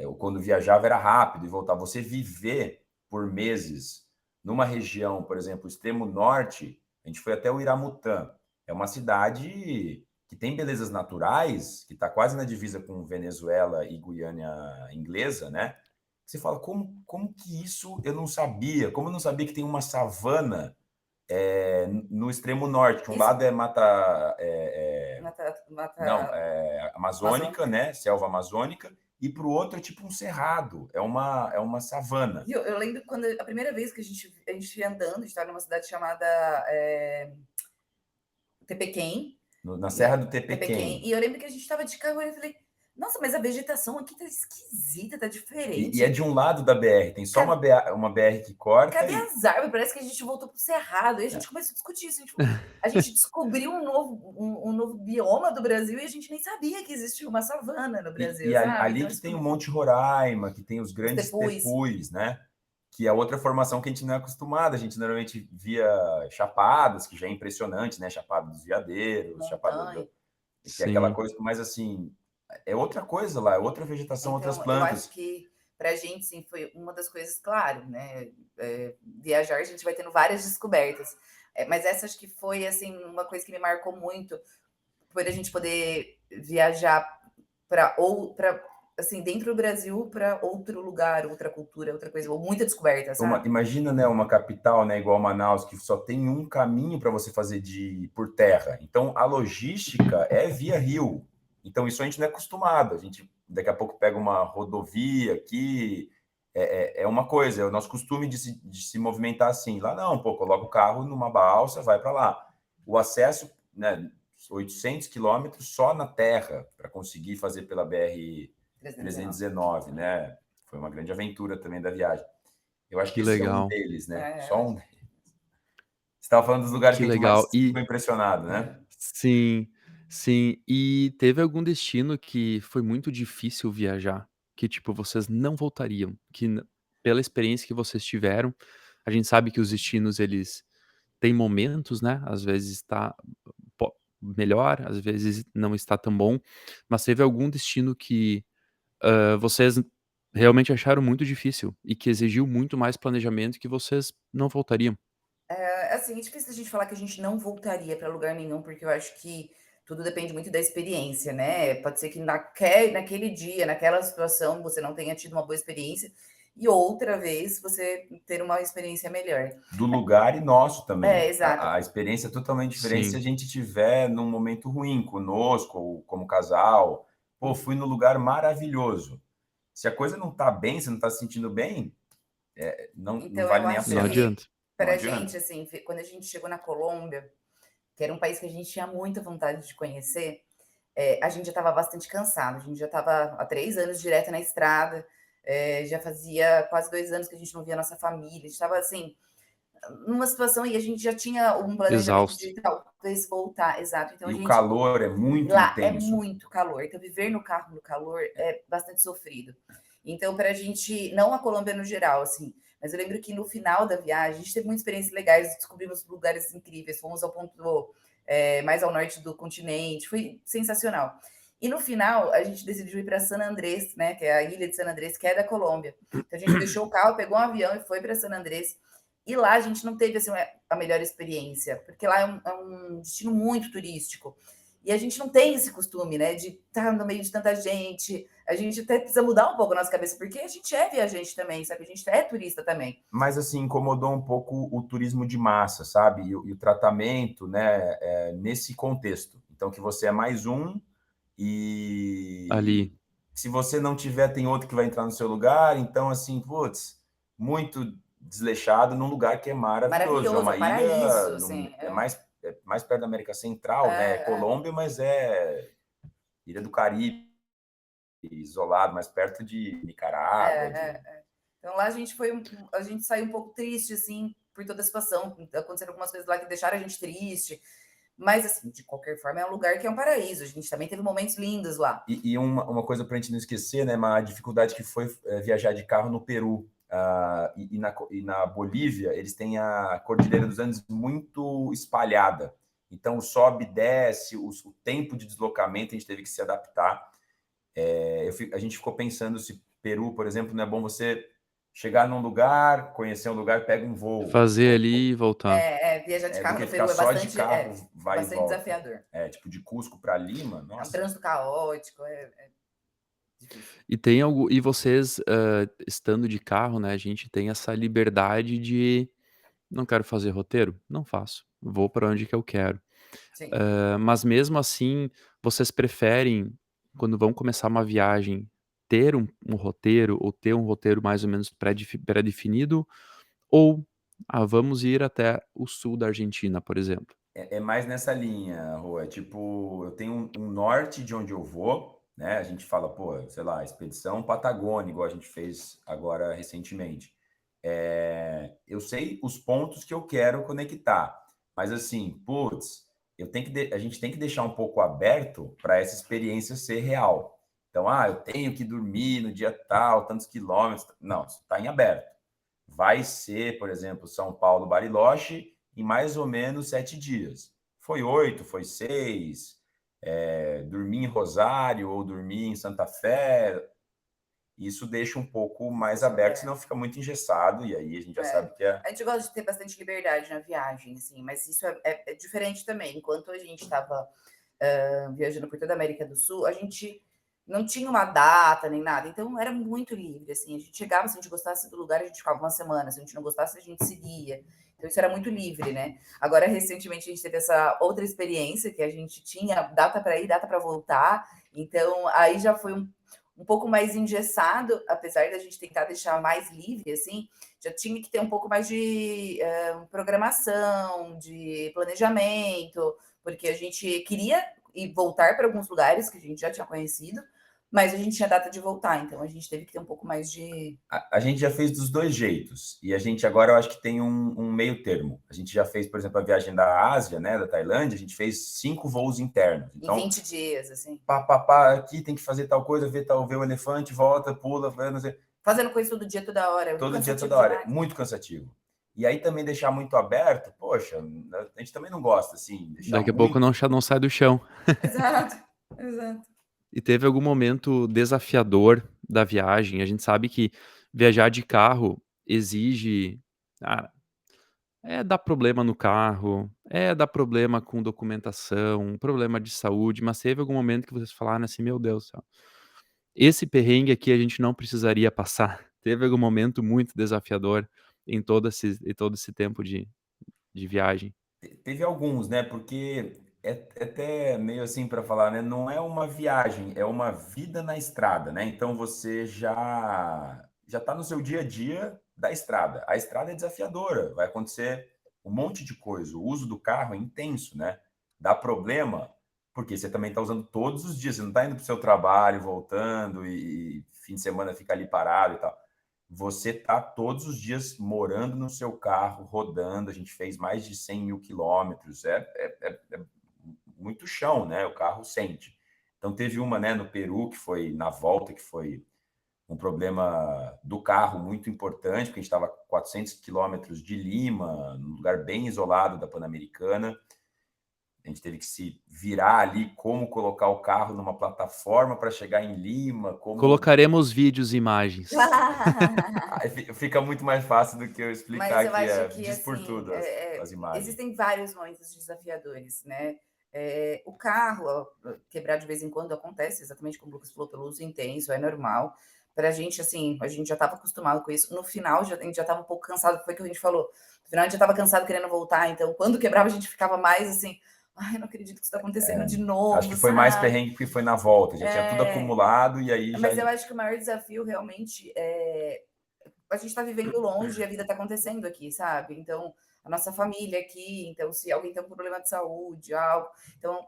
C: Eu quando viajava era rápido e voltava. Você viver por meses numa região, por exemplo, extremo norte, a gente foi até o Iramutã. É uma cidade que tem belezas naturais, que está quase na divisa com Venezuela e Guiana Inglesa, né? Você fala, como que isso eu não sabia? Como eu não sabia que tem uma savana no extremo norte? Um
B: Isso,
C: lado é mata, não,
B: mata
C: amazônica,
B: Amazônica.
C: né? Selva amazônica, e para o outro é tipo um cerrado, é uma savana.
B: E eu lembro quando a primeira vez que a gente ia andando, a gente estava numa cidade chamada Tepequém,
C: Na Serra
B: né?
C: do
B: Tepequém.
C: Tepequém.
B: E eu lembro que a gente estava de carro e eu falei, nossa, mas a vegetação aqui tá esquisita, tá
C: E é
B: diferente.
C: de um lado da BR, tem só uma BR que corta
B: Cadê
C: e
B: as árvores? Parece que a gente voltou pro cerrado. E a gente começou a discutir isso. A gente descobriu um novo bioma do Brasil e a gente nem sabia que existia uma savana no Brasil, sabe?
C: ali
B: Então
C: que
B: isso foi
C: tem o
B: muito...
C: Monte Roraima, que tem os
B: Os
C: grandes
B: tepus.
C: tepus, né? Que é outra formação que a gente não é acostumado. A gente normalmente via chapadas, que já é impressionante, né? Chapada dos Veadeiros,
B: Montanha.
C: que é aquela
A: Sim.
C: coisa, mas assim, é outra coisa lá, é outra vegetação, outras
B: Então, eu acho
C: plantas.
B: que para a gente, sim, foi uma das coisas, claro, né? Viajar, a gente vai tendo várias descobertas. Mas essa acho que foi, assim, uma coisa que me marcou muito, por a gente poder viajar para assim, dentro do Brasil, para outro lugar, outra cultura, outra coisa, ou muita descoberta, sabe?
C: Imagina, né, uma capital, né, igual Manaus, que só tem um caminho para você fazer por terra. Então, a logística é via rio. Então, isso a gente não é acostumado. A gente daqui a pouco pega uma rodovia aqui, é uma coisa, é o nosso costume de se movimentar assim. Lá não, pô, coloca o carro numa balsa, vai para lá. O acesso, né, 800 quilômetros só na terra para conseguir fazer pela BR
B: 319.
C: 319, né? Foi uma grande aventura também da viagem. Eu acho que
A: Que
C: esse é um
A: legal,
C: deles, né?
B: Eu
C: Só
B: acho
C: um. Você estava falando dos lugares
A: que
C: que a gente mais
A: legal.
C: ficou impressionado, né?
A: Sim, sim. E teve algum destino que foi muito difícil viajar, que, tipo, vocês não voltariam, que pela experiência que vocês tiveram, a gente sabe que os destinos eles têm momentos, né, às vezes está melhor, às vezes não está tão bom, mas teve algum destino que vocês realmente acharam muito difícil e que exigiu muito mais planejamento que vocês não voltariam?
B: Assim, é difícil a gente falar que a gente não voltaria para lugar nenhum, porque eu acho que tudo depende muito da experiência, né? Pode ser que naquele dia, naquela situação, você não tenha tido uma boa experiência e outra vez você ter uma experiência melhor.
C: Do lugar e nosso também.
B: Exato.
C: A experiência é totalmente diferente se a
A: Sim,
C: gente tiver num momento ruim conosco ou como casal. Pô, fui no lugar maravilhoso. Se a coisa não tá bem, você não tá se sentindo bem, não
B: Então
C: vale
B: eu
C: nem a
B: acho
A: não
C: pena.
B: que
A: adianta.
C: Não
B: para a
C: adianta.
B: gente, assim, quando a gente chegou na Colômbia, que era um país que a gente tinha muita vontade de conhecer, a gente já estava bastante cansado, a gente já estava há 3 anos direto na estrada, já fazia quase 2 anos que a gente não via a nossa família, a gente estava assim, numa situação e a gente já tinha um planejamento
A: Exausto.
B: de talvez voltar, exato. Então a
C: E o
B: gente
C: calor é muito
B: lá é
C: intenso.
B: muito calor, então viver no carro no calor é bastante sofrido. Então, para a gente, não a Colômbia no geral, assim, mas eu lembro que no final da viagem, a gente teve muitas experiências legais, descobrimos lugares incríveis, fomos ao ponto mais ao norte do continente, foi sensacional. E no final, a gente decidiu ir para San Andrés, né, que é a ilha de San Andrés, que é da Colômbia. Então, a gente deixou o carro, pegou um avião e foi para San Andrés. E lá a gente não teve assim, a melhor experiência, porque lá é um destino muito turístico. E a gente não tem esse costume, né, de estar no meio de tanta gente. A gente até precisa mudar um pouco a nossa cabeça, porque a gente é viajante também, sabe? A gente é turista também.
C: Mas, assim, incomodou um pouco o turismo de massa, sabe? E o tratamento, né, nesse contexto. Então, que você é mais um e
A: Ali.
C: se você não tiver, tem outro que vai entrar no seu lugar. Então, assim, putz, muito desleixado num lugar que é maravilhoso. É
B: Maravilhoso, é
C: uma
B: um
C: ilha,
B: paraíso, assim.
C: é mais perto da América Central, né? É Colômbia, mas é Ilha do Caribe, isolado, mais perto de Nicarágua.
B: Então lá a gente saiu um pouco triste, assim, por toda a situação. Aconteceram algumas coisas lá que deixaram a gente triste. Mas, assim, de qualquer forma, é um lugar que é um paraíso. A gente também teve momentos lindos lá.
C: E uma coisa para a gente não esquecer, né? Uma dificuldade que foi viajar de carro no Peru. E na Bolívia, eles têm a Cordilheira dos Andes muito espalhada. Então, sobe, desce, o tempo de deslocamento a gente teve que se adaptar. A gente ficou pensando se Peru, por exemplo, não é bom você chegar num lugar, conhecer um lugar, pega um voo.
A: Fazer ali e voltar.
B: Viajar de
C: Do
B: carro
C: que
B: no
C: ficar
B: Peru é
C: só de
B: bastante,
C: carro, vai e
B: bastante
C: volta.
B: desafiador.
C: Tipo, de Cusco para Lima,
B: É um
C: nossa.
B: trânsito caótico, difícil.
A: E tem algo, e vocês, estando de carro, né, a gente tem essa liberdade de não quero fazer roteiro? Não faço. Vou para onde que eu quero.
B: Sim.
A: Mas mesmo assim, vocês preferem, quando vão começar uma viagem, ter um roteiro ou ter um roteiro mais ou menos pré-definido ou, vamos ir até o sul da Argentina, por exemplo?
C: É mais nessa linha, Rô. Tipo, eu tenho um norte de onde eu vou, né? A gente fala, pô, sei lá, expedição Patagônia, igual a gente fez agora recentemente. Eu sei os pontos que eu quero conectar, mas assim, putz, a gente tem que deixar um pouco aberto para essa experiência ser real. Então, eu tenho que dormir no dia tal, tantos quilômetros. Não, isso está em aberto. Vai ser, por exemplo, São Paulo, Bariloche, em mais ou menos 7 dias. Foi 8, foi 6, dormi em Rosário ou dormi em Santa Fé. Isso deixa um pouco mais aberto, senão fica muito engessado, e aí a gente já sabe que é.
B: A gente gosta de ter bastante liberdade na viagem, assim, mas isso é diferente também. Enquanto a gente estava viajando por toda a América do Sul, a gente não tinha uma data nem nada, então era muito livre, assim, a gente chegava, se a gente gostasse do lugar, a gente ficava uma semana, se a gente não gostasse, a gente seguia, então isso era muito livre, né? Agora, recentemente, a gente teve essa outra experiência, que a gente tinha data para ir, data para voltar, então aí já foi um pouco mais engessado, apesar da gente tentar deixar mais livre, assim, já tinha que ter um pouco mais de programação, de planejamento, porque a gente queria ir voltar para alguns lugares que a gente já tinha conhecido, mas a gente tinha data de voltar, então a gente teve que ter um pouco mais de...
C: A gente já fez dos dois jeitos, e a gente agora eu acho que tem um meio termo. A gente já fez, por exemplo, a viagem da Ásia, né, da Tailândia, a gente fez 5 voos internos. Então,
B: em 20 dias, assim.
C: Aqui tem que fazer tal coisa, ver o elefante, volta, pula, não sei.
B: Fazendo coisa todo dia, toda hora.
C: Todo dia, toda hora. Muito cansativo. E aí também deixar muito aberto, poxa, a gente também não gosta, assim, deixar
A: Daqui a
C: muito...
A: pouco não sai do chão.
B: Exato, exato.
A: E teve algum momento desafiador da viagem? A gente sabe que viajar de carro exige, dar problema no carro, dar problema com documentação, problema de saúde, mas teve algum momento que vocês falaram assim: "Meu Deus do céu, esse perrengue aqui a gente não precisaria passar"? Teve algum momento muito desafiador em todo esse tempo de viagem?
C: Teve alguns, né? Porque é até meio assim para falar, né? Não é uma viagem, é uma vida na estrada, né? Então você já está no seu dia a dia da estrada. A estrada é desafiadora, vai acontecer um monte de coisa. O uso do carro é intenso, né? Dá problema, porque você também está usando todos os dias. Você não está indo para o seu trabalho, voltando e fim de semana fica ali parado e tal. Você está todos os dias morando no seu carro, rodando. A gente fez mais de 100 mil quilômetros. É muito chão, né? O carro sente. Então, teve uma, né, no Peru, que foi na volta, que foi um problema do carro muito importante, porque a gente estava a 400 quilômetros de Lima, num lugar bem isolado da Pan-Americana. A gente teve que se virar ali como colocar o carro numa plataforma para chegar em Lima, como...
A: Colocaremos vídeos e imagens.
C: Aí fica muito mais fácil do que eu explicar
B: Mas eu
C: aqui,
B: acho que,
C: diz por
B: assim,
C: tudo as imagens.
B: existem vários momentos desafiadores, né? O carro quebrar de vez em quando acontece, exatamente como o Lucas falou, pelo uso intenso, é normal. Para a gente, assim, a gente já estava acostumado com isso. No final, a gente já estava um pouco cansado, foi o que a gente falou. No final, a gente já estava cansado querendo voltar, então, quando quebrava, a gente ficava mais assim, ai, não acredito que isso está acontecendo de novo,
C: acho que foi mais perrengue porque foi na volta, já tinha tudo acumulado e aí
B: Mas
C: já...
B: eu acho que o maior desafio realmente a gente está vivendo longe e a vida está acontecendo aqui, sabe? Então, a nossa família aqui, então, se alguém tem um problema de saúde, algo. Então,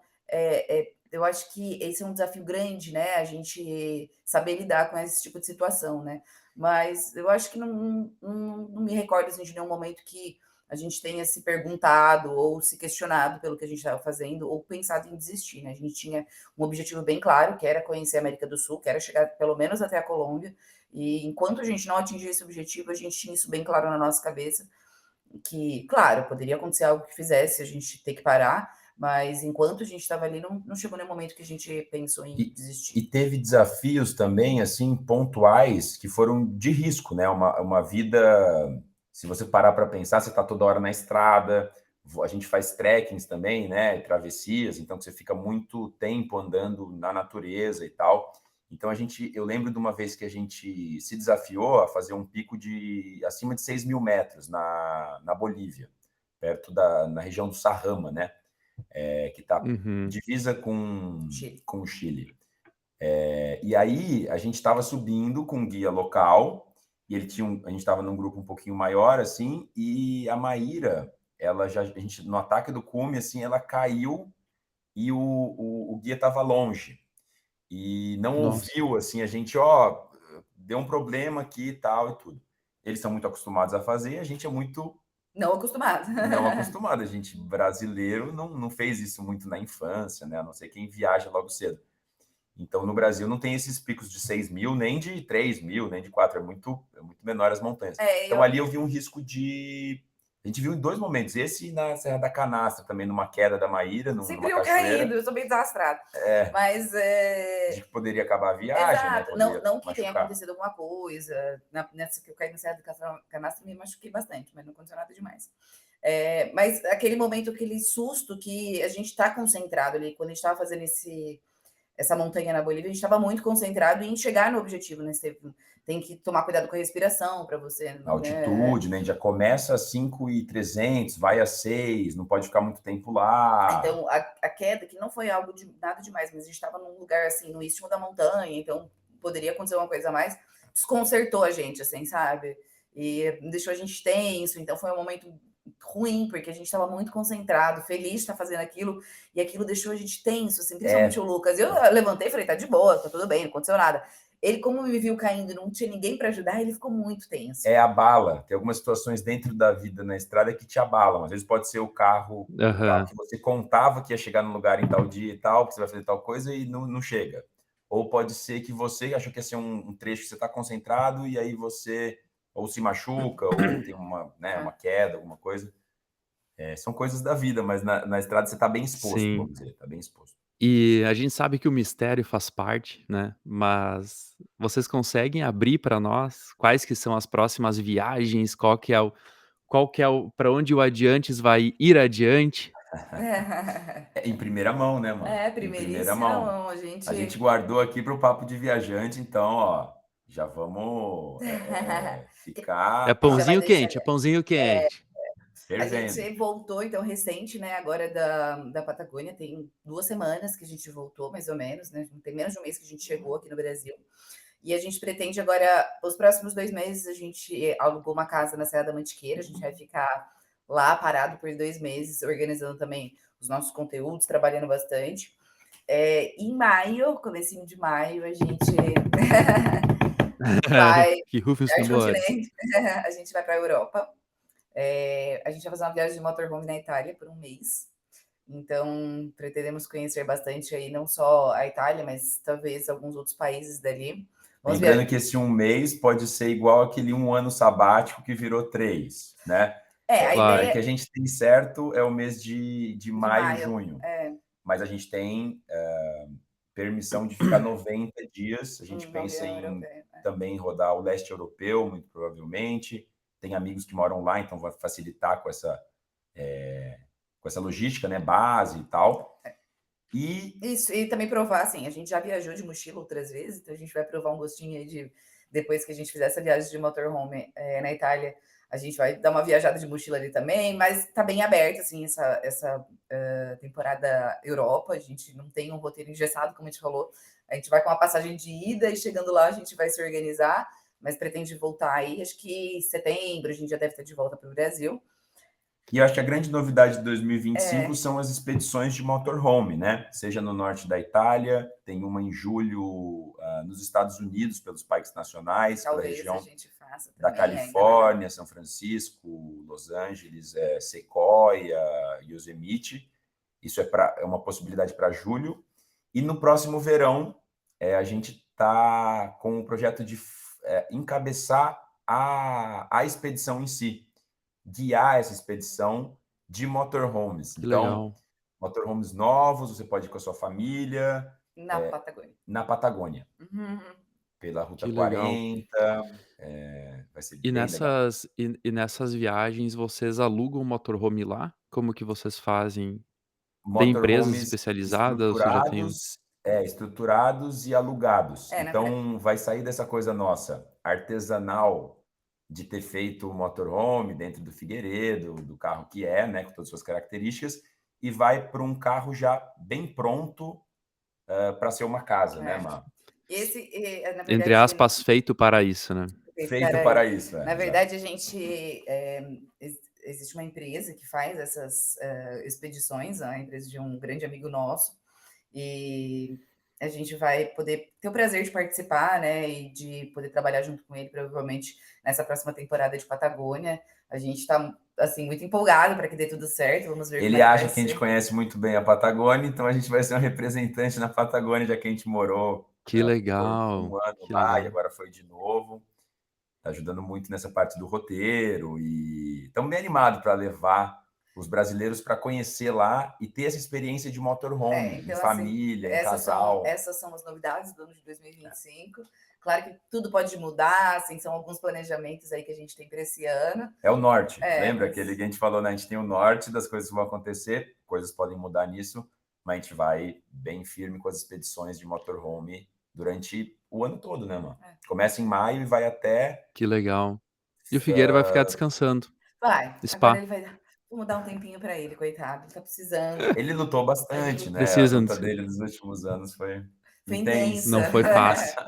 B: eu acho que esse é um desafio grande, né? A gente saber lidar com esse tipo de situação, né? Mas eu acho que não me recordo assim, de nenhum momento que a gente tenha se perguntado ou se questionado pelo que a gente estava fazendo ou pensado em desistir, né? A gente tinha um objetivo bem claro, que era conhecer a América do Sul, que era chegar pelo menos até a Colômbia, e enquanto a gente não atingir esse objetivo, a gente tinha isso bem claro na nossa cabeça, que, claro, poderia acontecer algo que fizesse a gente ter que parar, mas enquanto a gente estava ali, não chegou nenhum momento que a gente pensou em desistir.
C: E teve desafios também, assim, pontuais, que foram de risco, né? Uma vida, se você parar para pensar, você está toda hora na estrada, a gente faz trekkings também, né? Travessias, então você fica muito tempo andando na natureza e tal. Então eu lembro de uma vez que a gente se desafiou a fazer um pico de acima de 6.000 metros na Bolívia, na região do Sarrama, né? Que está divisa com o Chile. E aí a gente estava subindo com um guia local e a gente estava num grupo um pouquinho maior assim, e a Maíra, a gente no ataque do cume assim, ela caiu e o guia estava longe e não ouviu assim, a gente deu um problema aqui e tal e tudo. Eles são muito acostumados a fazer, a gente é muito
B: não acostumado.
C: Não acostumado. A gente, brasileiro, não fez isso muito na infância, né? A não ser quem viaja logo cedo. Então, no Brasil, não tem esses picos de 6.000, nem de 3.000, nem de 4. É muito menor as montanhas. Então, ali eu vi um risco de... A gente viu em 2 momentos. Esse na Serra da Canastra, também numa queda da Maíra, numa
B: sempre eu
C: cachoeira.
B: caído, eu sou bem desastrado. Mas
C: de que poderia acabar a viagem,
B: exato.
C: né?
B: Não que
C: machucar.
B: tenha acontecido alguma coisa. Nessa que eu caí na Serra da Canastra, me machuquei bastante, mas não aconteceu nada demais. Mas aquele momento, aquele susto que a gente está concentrado ali, quando a gente estava fazendo essa montanha na Bolívia, a gente estava muito concentrado em chegar no objetivo, né? Você tem que tomar cuidado com a respiração para você...
C: A altitude, né? Já começa a 5.300, vai a 6, não pode ficar muito tempo lá.
B: Então, a queda, que não foi algo nada demais, mas a gente estava num lugar, assim, no istmo da montanha, então poderia acontecer uma coisa a mais, desconcertou a gente, assim, sabe? E deixou a gente tenso, então foi um momento ruim, porque a gente estava muito concentrado, feliz de estar fazendo aquilo, e aquilo deixou a gente tenso, assim, principalmente o Lucas. Eu levantei e falei, tá de boa, tá tudo bem, não aconteceu nada. Ele, como me viu caindo e não tinha ninguém para ajudar, ele ficou muito tenso.
C: Abala. Tem algumas situações dentro da vida na estrada que te abalam. Às vezes pode ser o carro que você contava que ia chegar no lugar em tal dia e tal, que você vai fazer tal coisa e não chega. Ou pode ser que você achou que ia ser um trecho que você está concentrado e aí você ou se machuca ou tem uma queda, alguma coisa. São coisas da vida, mas na estrada você está bem exposto,
A: Sim.
C: vamos dizer, está bem exposto.
A: E a gente sabe que o mistério faz parte, né, mas vocês conseguem abrir para nós quais que são as próximas viagens, qual que é o para onde o Adiantes vai ir adiante?
C: Em primeira mão, né, mano? Em primeira mão.
B: A
C: gente guardou aqui para o papo de viajante, então, já vamos ficar...
A: É pãozinho quente, é pãozinho quente.
B: A gente voltou, então, recente, né, agora da Patagônia, tem 2 semanas que a gente voltou, mais ou menos, né, tem menos de um mês que a gente chegou aqui no Brasil, e a gente pretende agora, os próximos 2 meses, a gente alugou uma casa na Serra da Mantiqueira, a gente vai ficar lá parado por 2 meses, organizando também os nossos conteúdos, trabalhando bastante. Em maio, comecinho de maio, a gente vai
A: Que rufem os tambores.
B: a gente vai para a Europa. A gente vai fazer uma viagem de motorhome na Itália por 1 mês. Então, pretendemos conhecer bastante aí, não só a Itália, mas talvez alguns outros países dali. Vamos
C: Lembrando que esse 1 mês pode ser igual aquele 1 ano sabático que virou 3, né?
B: a
A: Claro.
C: O
B: ideia
C: que a gente tem certo é o mês de
B: de
C: maio,
B: maio.
C: junho.
B: É,
C: Mas a gente tem permissão de ficar 90 dias. A gente
B: na
C: pensa
B: União
C: em
B: Europeia.
C: também rodar o leste europeu, muito provavelmente. Tem amigos que moram lá, então vai facilitar com essa logística, né? Base e tal. E
B: Isso, e também provar, assim, a gente já viajou de mochila outras vezes, então a gente vai provar um gostinho aí de, depois que a gente fizer essa viagem de motorhome na Itália, a gente vai dar uma viajada de mochila ali também, mas tá bem aberta, assim, essa temporada Europa, a gente não tem um roteiro engessado, como a gente falou, a gente vai com uma passagem de ida e chegando lá a gente vai se organizar, mas pretende voltar aí, acho que em setembro a gente já deve estar de volta para o Brasil.
C: E eu acho que a grande novidade de 2025 são as expedições de motorhome, né? Seja no norte da Itália, tem uma em julho nos Estados Unidos, pelos parques nacionais, pela
B: Talvez a
C: região
B: gente faça
C: da
B: também, ainda
C: Califórnia, São Francisco, Los Angeles, Sequoia, Yosemite. Isso é uma possibilidade para julho. E no próximo verão, a gente está com o projeto de encabeçar a expedição em si, guiar essa expedição de motorhomes.
A: Que
C: Então,
A: legal.
C: motorhomes novos, você pode ir com a sua família,
B: na Patagônia.
C: na Patagônia,
B: Uhum.
C: pela Ruta
A: Que legal.
C: 40. Vai ser
A: E
C: bem legal.
A: nessas viagens vocês alugam um motorhome lá? Como que vocês fazem? Tem empresas
C: Motorhomes
A: especializadas? Você já tem
C: estruturados e alugados.
B: Na verdade,
C: Então, vai sair dessa coisa nossa, artesanal, de ter feito o motorhome dentro do Figueiredo, do carro que né, com todas as suas características, e vai para um carro já bem pronto para ser uma casa, né, Má?
B: esse, na
A: entre
B: verdade,
A: aspas, feito para isso, né?
C: Feito para isso,
B: na
C: exato.
B: verdade, a gente existe uma empresa que faz essas expedições, a empresa de um grande amigo nosso, e a gente vai poder ter o prazer de participar, né, e de poder trabalhar junto com ele, provavelmente nessa próxima temporada de Patagônia. A gente está assim muito empolgado para que dê tudo certo. Vamos ver
C: Ele
B: como é que
C: acha
B: vai
C: que a gente
B: ser.
C: conhece muito bem a Patagônia, então a gente vai ser um representante na Patagônia, já que a gente morou
A: Que
C: por um
A: legal,
C: ano
A: que
C: lá e
A: legal.
C: agora foi de novo. Está ajudando muito nessa parte do roteiro e estamos bem animados para levar os brasileiros para conhecer lá e ter essa experiência de motorhome, em
B: Então, assim,
C: família, em casal.
B: essas são as novidades do ano de 2025. Claro que tudo pode mudar, assim, são alguns planejamentos aí que a gente tem para esse ano.
C: É o norte, lembra
B: mas
C: aquele que a gente falou, né? A gente tem o norte das coisas que vão acontecer, coisas podem mudar nisso, mas a gente vai bem firme com as expedições de motorhome durante o ano todo, né, mano? Começa em maio e vai até
A: Que legal. E o Figueira vai ficar descansando.
B: vai, agora
A: Spa.
B: ele vai. Vamos dar um tempinho para ele, coitado. Ele tá precisando.
C: Ele lutou bastante,
B: Ele
C: né? A
A: Precisam
C: luta
A: disso.
C: dele nos últimos anos foi
B: foi
C: intensa.
B: intensa.
A: Não foi fácil.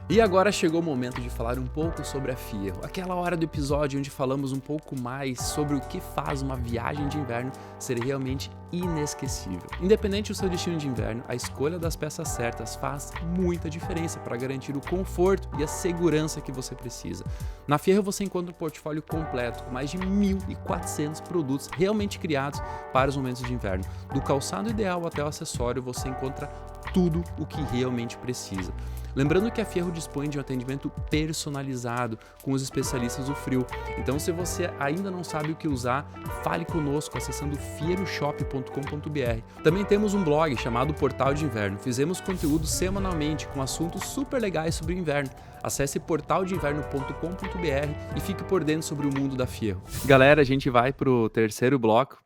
A: E agora chegou o momento de falar um pouco sobre a Fierro, aquela hora do episódio onde falamos um pouco mais sobre o que faz uma viagem de inverno ser realmente inesquecível. Independente do seu destino de inverno, a escolha das peças certas faz muita diferença para garantir o conforto e a segurança que você precisa. Na Fierro você encontra um portfólio completo com mais de 1.400 produtos realmente criados para os momentos de inverno. Do calçado ideal até o acessório, você encontra tudo o que realmente precisa. Lembrando que a Fierro dispõe de um atendimento personalizado com os especialistas do frio. Então, se você ainda não sabe o que usar, fale conosco acessando fierroshop.com.br. Também temos um blog chamado Portal de Inverno. Fizemos conteúdo semanalmente com assuntos super legais sobre o inverno. Acesse portaldeinverno.com.br e fique por dentro sobre o mundo da Fierro. Galera, a gente vai para o terceiro bloco,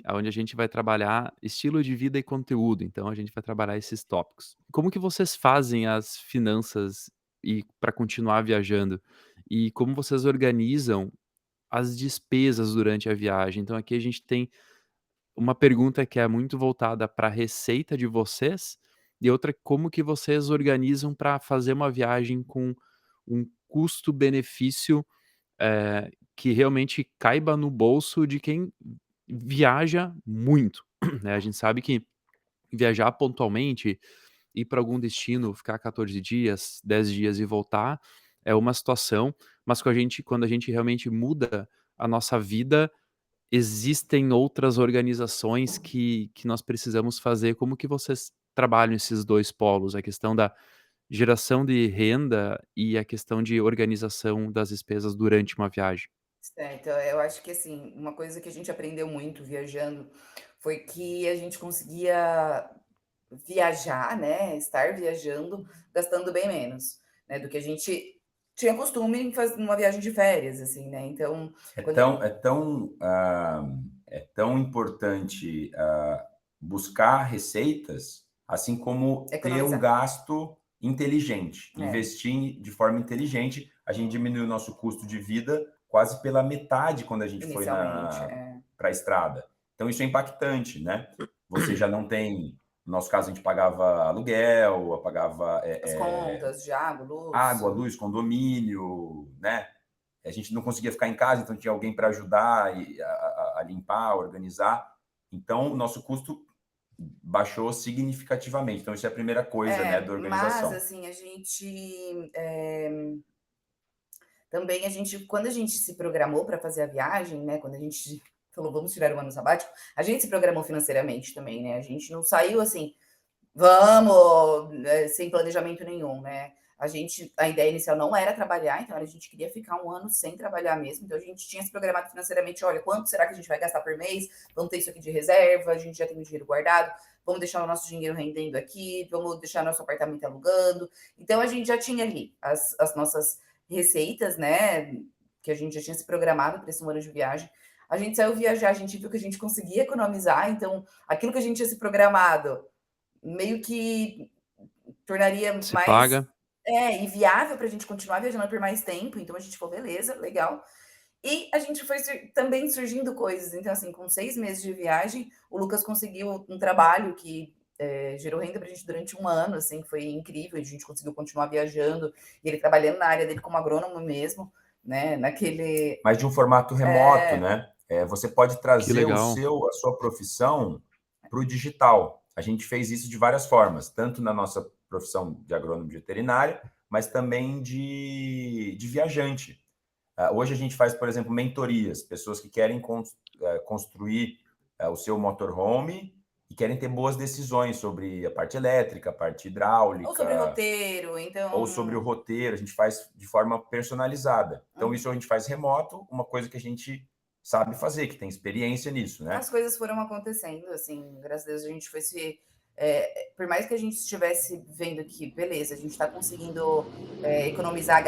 A: onde a gente vai trabalhar estilo de vida e conteúdo. Então, a gente vai trabalhar esses tópicos. Como que vocês fazem as finanças e para continuar viajando? E como vocês organizam as despesas durante a viagem? Então, aqui a gente tem uma pergunta que é muito voltada para a receita de vocês e outra, como que vocês organizam para fazer uma viagem com um custo-benefício que realmente caiba no bolso de quem viaja muito, né? A gente sabe que viajar pontualmente, ir para algum destino, ficar 14 dias, 10 dias e voltar é uma situação, mas quando a gente realmente muda a nossa vida, existem outras organizações que nós precisamos fazer. Como que vocês trabalham esses dois polos? A questão geração de renda e a questão de organização das despesas durante uma viagem.
B: Certo, eu acho que assim, uma coisa que a gente aprendeu muito viajando foi que a gente conseguia viajar, né, estar viajando, gastando bem menos, né, do que a gente tinha costume em fazer numa viagem de férias, assim, né. Então,
C: É
B: quando
C: tão, é tão, é tão importante buscar receitas, assim como ter um
B: economizar,
C: gasto inteligente,
B: é,
C: investir de forma inteligente. A gente diminui o nosso custo de vida quase pela metade quando a gente foi
B: inicialmente,
C: para a estrada. Então isso é impactante, né? Você já não tem, no nosso caso a gente pagava aluguel, pagava
B: as contas de água, luz,
C: água, luz, condomínio, né? A gente não conseguia ficar em casa, então tinha alguém para ajudar a limpar, organizar. Então, o nosso custo baixou significativamente. Então, isso é a primeira coisa, né, da
B: mas
C: organização.
B: assim, a gente, também a gente quando a gente se programou para fazer a viagem, né, quando a gente falou: "Vamos tirar um ano sabático", a gente se programou financeiramente também, né, a gente não saiu assim: "Vamos", sem planejamento nenhum, né. A ideia inicial não era trabalhar, então a gente queria ficar um ano sem trabalhar mesmo, então a gente tinha se programado financeiramente: "Olha, quanto será que a gente vai gastar por mês? Vamos ter isso aqui de reserva, a gente já tem o dinheiro guardado, vamos deixar o nosso dinheiro rendendo aqui, vamos deixar nosso apartamento alugando". Então a gente já tinha ali as nossas receitas, né, que a gente já tinha se programado para esse 1 ano de viagem. A gente saiu viajar, a gente viu que a gente conseguia economizar, então aquilo que a gente tinha se programado meio que tornaria
A: Se
B: mais
A: paga.
B: inviável para a gente continuar viajando por mais tempo, então a gente falou: "Beleza, legal". E a gente foi também surgindo coisas, então, assim, com 6 meses de viagem, o Lucas conseguiu um trabalho que, gerou renda para a gente durante um ano, assim, foi incrível, a gente conseguiu continuar viajando, e ele trabalhando na área dele como agrônomo mesmo, né, naquele
C: Mas de um formato remoto,
B: é,
C: né? Você pode
A: Que
C: trazer
A: legal.
C: a sua profissão para o digital. A gente fez isso de várias formas, tanto na nossa profissão de agrônomo veterinário, mas também de viajante. Hoje a gente faz, por exemplo, mentorias, pessoas que querem construir o seu motorhome e querem ter boas decisões sobre a parte elétrica, a parte
B: ou sobre
C: hidráulica,
B: roteiro,
C: ou sobre o
B: então
C: roteiro, a gente faz de forma personalizada. Então,
B: uhum.
C: isso a gente faz remoto, uma coisa que a gente sabe fazer, que tem experiência nisso, né?
B: As coisas foram acontecendo, assim, graças a Deus a gente foi se por mais que a gente estivesse vendo que, beleza, a gente está conseguindo, economizar,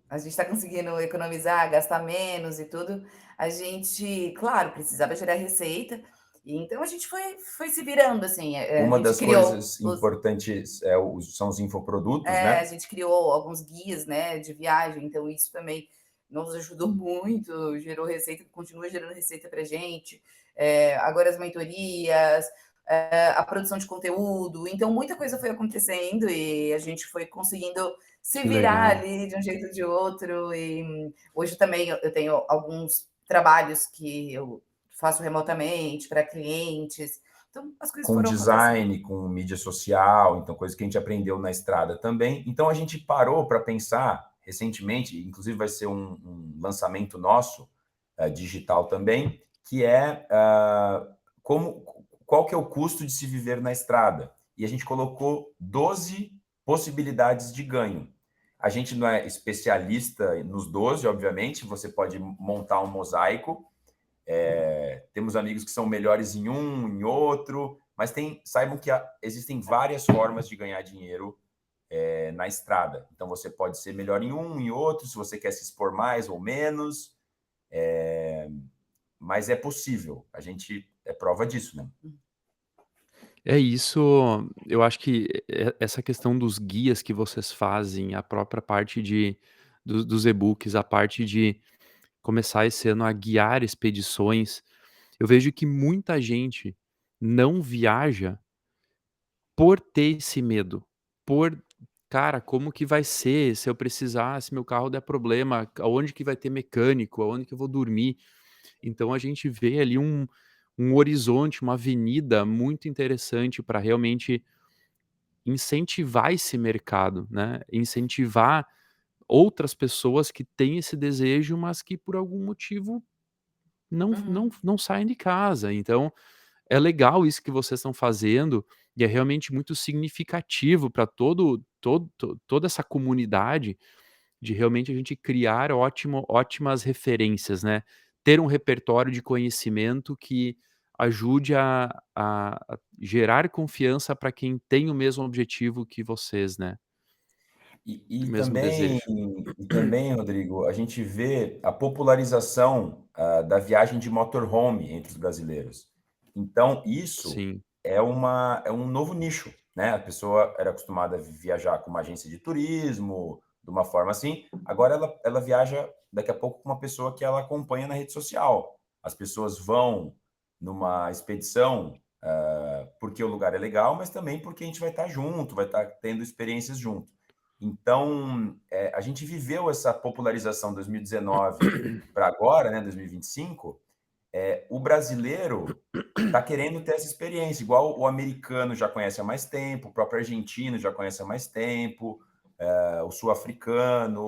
B: a gente está conseguindo economizar, gastar menos e tudo, a gente, claro, precisava gerar receita, e então a gente foi se virando, assim, a
C: Uma
B: gente
C: das
B: criou
C: coisas
B: os
C: importantes são os infoprodutos,
B: a
C: né?
B: gente criou alguns guias, né, de viagem, então isso também nos ajudou muito, gerou receita, continua gerando receita para gente. Agora as mentorias, a produção de conteúdo, então muita coisa foi acontecendo e a gente foi conseguindo se
A: Que
B: virar
A: legal.
B: ali de um jeito ou de outro. E hoje também eu tenho alguns trabalhos que eu faço remotamente para clientes, então as coisas
C: Com
B: foram acontecendo.
C: design, com mídia social, então coisa que a gente aprendeu na estrada também. Então a gente parou para pensar recentemente, inclusive vai ser um lançamento nosso digital também, que é como qual que é o custo de se viver na estrada. E a gente colocou 12 possibilidades de ganho. A gente não é especialista nos 12, obviamente, você pode montar um mosaico, temos amigos que são melhores em um, em outro, mas saibam que existem várias formas de ganhar dinheiro na estrada. Então você pode ser melhor em um, em outro, se você quer se expor mais ou menos, mas é possível. A gente é prova disso, né?
A: É isso, eu acho que essa questão dos guias que vocês fazem, a própria parte dos e-books, a parte de começar esse ano a guiar expedições, eu vejo que muita gente não viaja por ter esse medo, por: "Cara, como que vai ser se eu precisar, se meu carro der problema, aonde que vai ter mecânico, aonde que eu vou dormir?". Então a gente vê ali um horizonte, uma avenida muito interessante para realmente incentivar esse mercado, né, incentivar outras pessoas que têm esse desejo, mas que por algum motivo não
B: Uhum.
A: saem de casa. Então, é legal isso que vocês estão fazendo, e é realmente muito significativo para toda essa comunidade, de realmente a gente criar ótimas referências, né. Ter um repertório de conhecimento que ajude a gerar confiança para quem tem o mesmo objetivo que vocês, né,
C: E,
A: o
C: e
A: mesmo
C: também,
A: desejo.
C: e também, Rodrigo, a gente vê a popularização da viagem de motorhome entre os brasileiros. Então, isso
A: Sim,
C: é um novo nicho, né? A pessoa era acostumada a viajar com uma agência de turismo, de uma forma assim. Agora ela viaja daqui a pouco com uma pessoa que ela acompanha na rede social. As pessoas vão numa expedição porque o lugar é legal, mas também porque a gente vai estar junto, vai estar tendo experiências junto. Então, a gente viveu essa popularização 2019 para agora, né, 2025. O brasileiro está querendo ter essa experiência, igual o americano já conhece há mais tempo, o próprio argentino já conhece há mais tempo, o sul-africano,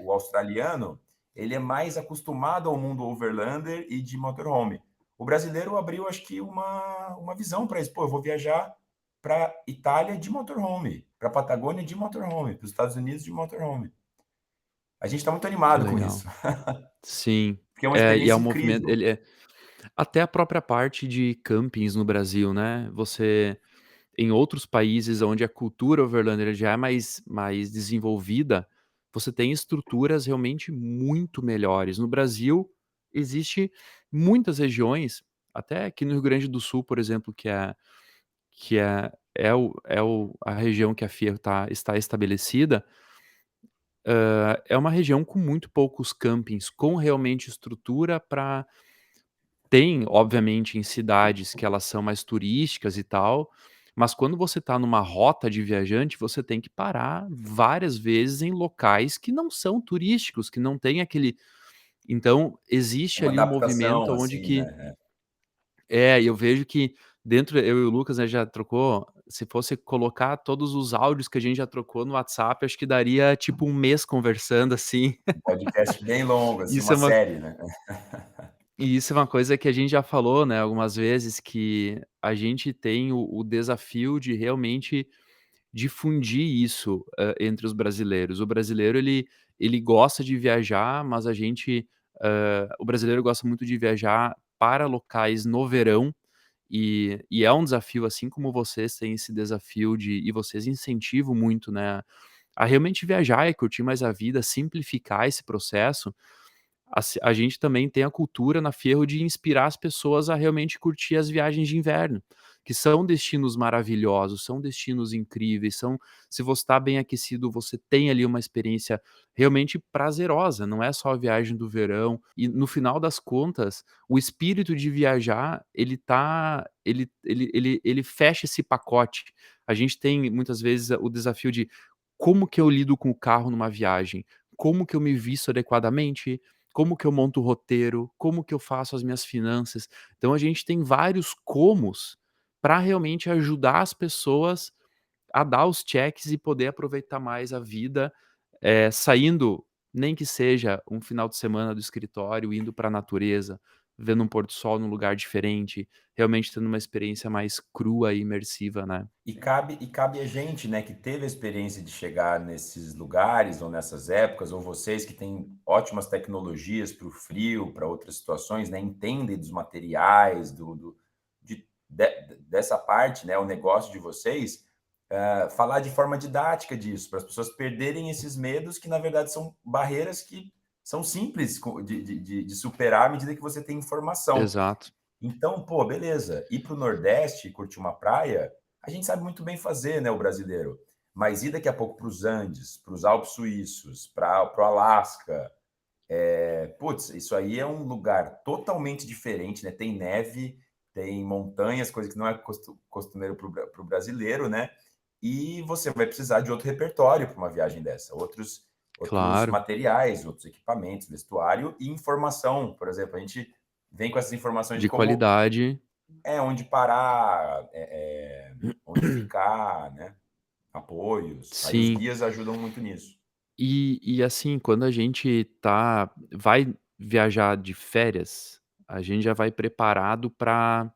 C: o australiano, ele é mais acostumado ao mundo overlander e de motorhome. O brasileiro abriu, acho que, uma visão para isso. Pô, eu vou viajar para Itália de motorhome, para Patagônia de motorhome, para os Estados Unidos de motorhome. A gente está muito
A: que
C: animado com
A: legal.
C: isso,
A: Sim,
C: porque é uma
A: e é um
C: experiência
A: movimento,
C: incrível.
A: ele é até a própria parte de campings no Brasil, né, você em outros países onde a cultura overlander já é mais desenvolvida, você tem estruturas realmente muito melhores. No Brasil, existe muitas regiões, até aqui no Rio Grande do Sul, por exemplo, que é a região que a FIA está estabelecida, é uma região com muito poucos campings, com realmente estrutura para. Tem, obviamente, em cidades que elas são mais turísticas e tal, mas quando você está numa rota de viajante, você tem que parar várias vezes em locais que não são turísticos, que não tem aquele. Então,
C: É
A: existe
C: uma
A: ali um movimento
C: adaptação,
A: onde
C: assim,
A: que
C: né?
A: eu vejo que dentro eu e o Lucas, né, já trocou, se fosse colocar todos os áudios que a gente já trocou no WhatsApp, acho que daria tipo um mês conversando, assim.
C: Um podcast bem longo, assim,
A: Isso
C: uma
A: é uma
C: série, né?
A: E isso é uma coisa que a gente já falou, né, algumas vezes, que a gente tem o desafio de realmente difundir isso, entre os brasileiros. O brasileiro ele gosta de viajar, mas o brasileiro gosta muito de viajar para locais no verão, e é um desafio, assim como vocês têm esse desafio e vocês incentivam muito, né, a realmente viajar e curtir mais a vida, simplificar esse processo. A gente também tem a cultura na Ferro de inspirar as pessoas a realmente curtir as viagens de inverno, que são destinos maravilhosos, são destinos incríveis, se você está bem aquecido, você tem ali uma experiência realmente prazerosa, não é só a viagem do verão. E no final das contas, o espírito de viajar, ele fecha esse pacote. A gente tem muitas vezes o desafio de: como que eu lido com o carro numa viagem? Como que eu me visto adequadamente? Como que eu monto o roteiro, como que eu faço as minhas finanças. Então a gente tem vários comos para realmente ajudar as pessoas a dar os checks e poder aproveitar mais a vida, saindo, nem que seja um final de semana do escritório, indo para a natureza, vendo um pôr do sol num lugar diferente, realmente tendo uma experiência mais crua e imersiva, né.
C: E cabe a gente, né, que teve a experiência de chegar nesses lugares ou nessas épocas, ou vocês que têm ótimas tecnologias para o frio, para outras situações, né, entendem dos materiais, dessa parte, né, o negócio de vocês, falar de forma didática disso, para as pessoas perderem esses medos que, na verdade, são barreiras que são simples de superar à medida que você tem informação.
A: Exato.
C: Então, pô, beleza. Ir para o Nordeste e curtir uma praia, a gente sabe muito bem fazer, né, o brasileiro. Mas ir daqui a pouco para os Andes, para os Alpes Suíços, para o Alasca, putz, isso aí é um lugar totalmente diferente, né? Tem neve, tem montanhas, coisa que não é costumeiro para o brasileiro, né? E você vai precisar de outro repertório para uma viagem dessa, outros
A: Claro,
C: materiais, outros equipamentos, vestuário e informação. Por exemplo, a gente vem com essas informações de
A: de
C: como
A: qualidade.
C: onde parar, onde ficar, né? Apoios. Aí os
A: Sim.
C: guias ajudam muito nisso.
A: E assim, quando a gente vai viajar de férias, a gente já vai preparado para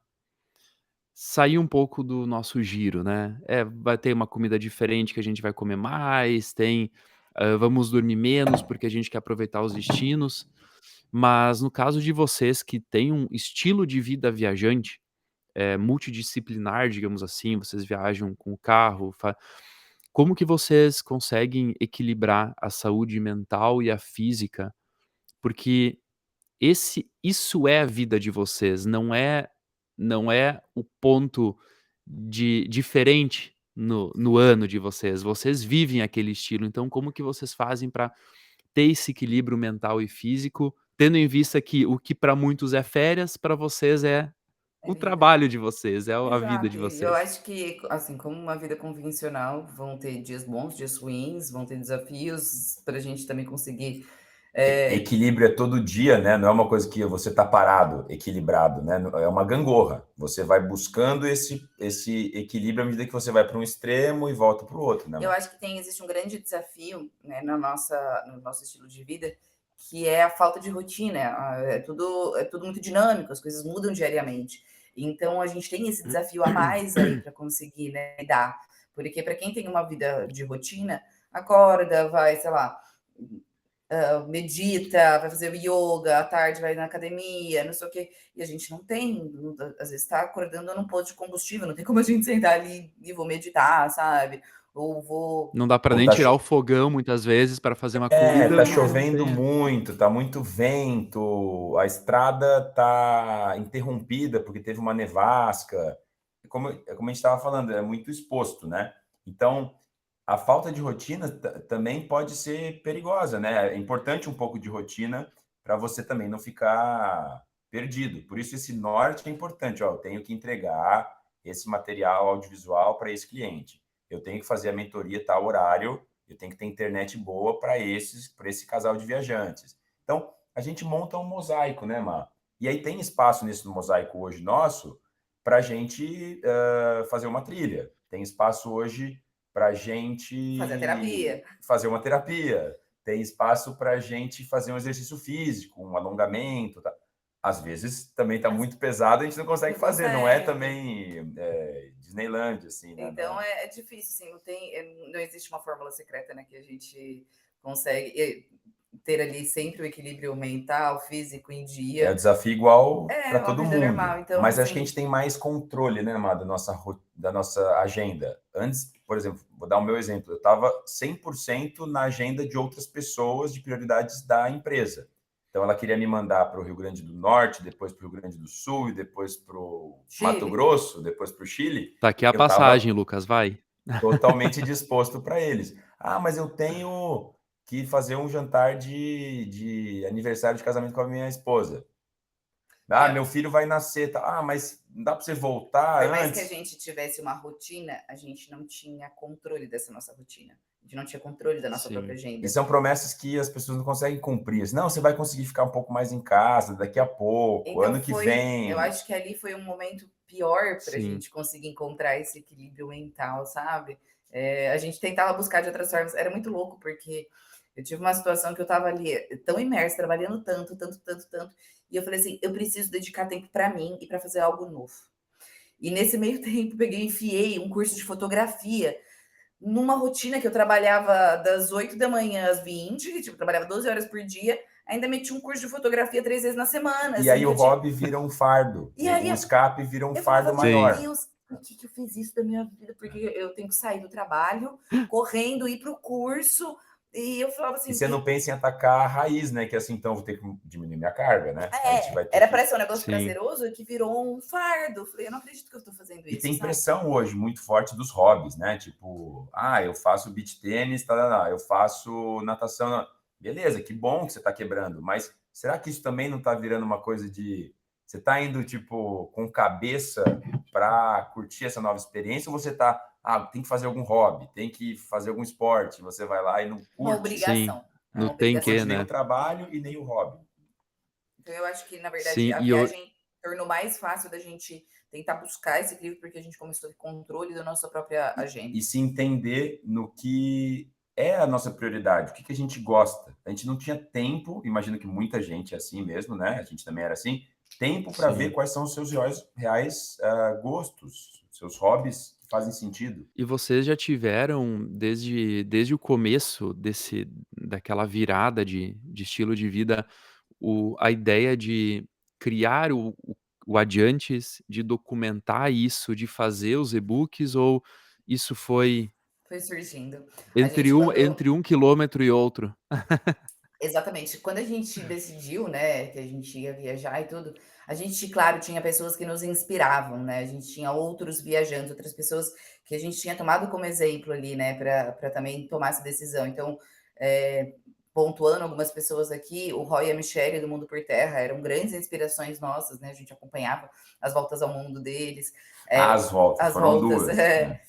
A: sair um pouco do nosso giro, né. Vai ter uma comida diferente que a gente vai comer mais, vamos dormir menos porque a gente quer aproveitar os destinos, mas no caso de vocês que têm um estilo de vida viajante, multidisciplinar, digamos assim, vocês viajam com o carro, como que vocês conseguem equilibrar a saúde mental e a física? Porque isso é a vida de vocês, não é o ponto de diferente no ano de vocês. Vocês vivem aquele estilo, então como que vocês fazem para ter esse equilíbrio mental e físico, tendo em vista que o que para muitos é férias, para vocês é
B: É
A: o
B: vida.
A: trabalho de vocês, é a vida de
B: Exato. E eu
A: vocês.
B: acho que, assim, como uma vida convencional, vão ter dias bons, dias ruins, vão ter desafios para a gente também conseguir.
C: Equilíbrio é todo dia, né? Não é uma coisa que você tá parado, equilibrado, né? É uma gangorra. Você vai buscando esse equilíbrio à medida que você vai para um extremo e volta para o outro, né?
B: Eu acho que existe um grande desafio, né, no nosso estilo de vida, que é a falta de rotina. É tudo muito dinâmico, as coisas mudam diariamente. Então a gente tem esse desafio a mais aí para conseguir, né, lidar. Porque para quem tem uma vida de rotina, acorda, vai, sei lá, medita, vai fazer yoga, à tarde vai na academia, não sei o quê. E a gente não tem, às vezes está acordando num posto de combustível, não tem como a gente sentar ali e vou meditar, sabe? Ou vou.
A: Não dá para
C: Ou
A: nem
C: tá,
A: tirar o fogão muitas vezes para fazer uma
C: tá
A: comida, porque não
C: chovendo
A: tem.
C: muito, tá muito vento, a estrada tá interrompida porque teve uma nevasca. Como a gente estava falando, é muito exposto, né? Então, a falta de rotina também pode ser perigosa, né? É importante um pouco de rotina para você também não ficar perdido. Por isso, esse norte é importante. Ó, eu tenho que entregar esse material audiovisual para esse cliente. Eu tenho que fazer a mentoria tal horário. Eu tenho que ter internet boa para esse casal de viajantes. Então, a gente monta um mosaico, né, Má? E aí tem espaço nesse mosaico hoje nosso para a gente fazer uma trilha. Tem espaço hoje para a
B: Fazer a
C: gente
B: terapia.
C: fazer uma terapia, tem espaço para a gente fazer um exercício físico, um alongamento. Tá? Às vezes também está muito pesado, a gente não consegue
B: Não
C: fazer, não é
B: consegue.
C: também Disneyland, assim, né?
B: Então é difícil, assim, não existe uma fórmula secreta, né, que a gente consegue ter ali sempre o equilíbrio mental, físico em
C: É o
B: dia.
C: desafio igual
B: É
C: para
B: uma
C: todo
B: vida
C: mundo,
B: normal. Então,
C: mas acho que a
B: assim,
C: gente tem mais controle, né, Amado, da nossa agenda. Antes, por exemplo, vou dar o meu exemplo, eu estava 100% na agenda de outras pessoas, de prioridades da empresa. Então, ela queria me mandar para o Rio Grande do Norte, depois para o Rio Grande do Sul, e depois para o Mato
B: Chile.
C: Grosso, depois para o Chile.
A: Tá aqui a
C: Eu estava
A: passagem, Lucas, vai.
C: totalmente disposto para eles. Ah, mas eu tenho que fazer um jantar de aniversário de casamento com a minha esposa. Ah,
B: É,
C: meu filho vai nascer. Tá? Ah, mas não dá para você voltar
B: por mais que a
C: antes?
B: gente tivesse uma rotina, a gente não tinha controle dessa nossa rotina. A gente não tinha controle da nossa própria
A: Sim.
C: E
B: agenda.
C: são promessas que as pessoas não conseguem cumprir. Não, você vai conseguir ficar um pouco mais em casa daqui a pouco,
B: Então
C: ano que
B: eu
C: vem.
B: acho que ali foi um momento pior para a
A: Sim.
B: gente conseguir encontrar esse equilíbrio mental, sabe? A gente tentava buscar de outras formas, era muito louco, porque eu tive uma situação que eu estava ali tão imersa, trabalhando tanto, tanto, tanto, tanto, e eu falei assim, eu preciso dedicar tempo para mim e para fazer algo novo. E nesse meio tempo, peguei e enfiei um curso de fotografia numa rotina que eu trabalhava das 8 da manhã às 20, tipo, trabalhava 12 horas por dia, ainda meti um curso de fotografia 3 vezes na semana,
C: E
B: assim,
C: aí
B: que
C: o
B: eu tinha.
C: hobby vira um fardo.
B: E aí
C: O escape vira um
B: eu falava,
C: fardo
B: meu
A: Sim.
C: maior.
B: Deus, por que eu fiz isso da minha vida? Porque eu tenho que sair do trabalho, correndo, ir para o curso. E eu falava
C: E
B: assim,
C: você não pensa em atacar a raiz, né? Que assim, então, vou ter que diminuir minha carga, né? A gente vai ter
B: era
C: que.
B: para ser um negócio
A: Sim.
B: prazeroso que virou um fardo. Eu falei, eu não acredito que eu estou fazendo
C: E
B: isso,
C: tem
B: sabe?
C: pressão hoje muito forte dos hobbies, né? Tipo, eu faço beach tênis, eu faço natação. Beleza, que bom que você está quebrando, mas será que isso também não está virando uma coisa de. Você está indo, tipo, com cabeça para curtir essa nova experiência ou você está. Tem que fazer algum hobby, tem que fazer algum esporte, você vai lá e não
B: Uma
C: curte,
A: Sim.
B: obrigação. É
A: No
B: uma
A: tem
C: não
B: obrigação.
A: que,
C: curte nem o
A: né.
C: trabalho e nem o hobby.
B: Então, eu acho que, na verdade,
A: Sim,
B: a
A: e eu
B: viagem tornou mais fácil da gente tentar buscar esse equilíbrio, porque a gente começou a ter controle da nossa própria agenda.
C: E se entender no que é a nossa prioridade, o que a gente gosta. A gente não tinha tempo, imagino que muita gente é assim mesmo, né? A gente também era assim, tempo para ver
A: Sim.
C: quais são os seus reais gostos, seus hobbies que fazem sentido.
A: E vocês já tiveram desde o começo daquela virada de estilo de vida, a ideia de criar o Adiantes, de documentar isso, de fazer os e-books, ou isso foi
B: Foi surgindo. A
A: entre
B: gente
A: um
B: quando
A: entre um quilômetro e outro?
B: Exatamente. Quando a gente decidiu, né, que a gente ia viajar e tudo, a gente, claro, tinha pessoas que nos inspiravam, né, a gente tinha outros viajantes, outras pessoas que a gente tinha tomado como exemplo ali, né, para também tomar essa decisão. Então, pontuando algumas pessoas aqui, o Roy e a Michelle do Mundo por Terra eram grandes inspirações nossas, né, a gente acompanhava as voltas ao mundo deles,
C: As voltas,
B: as
C: foram
B: voltas,
C: duas, né?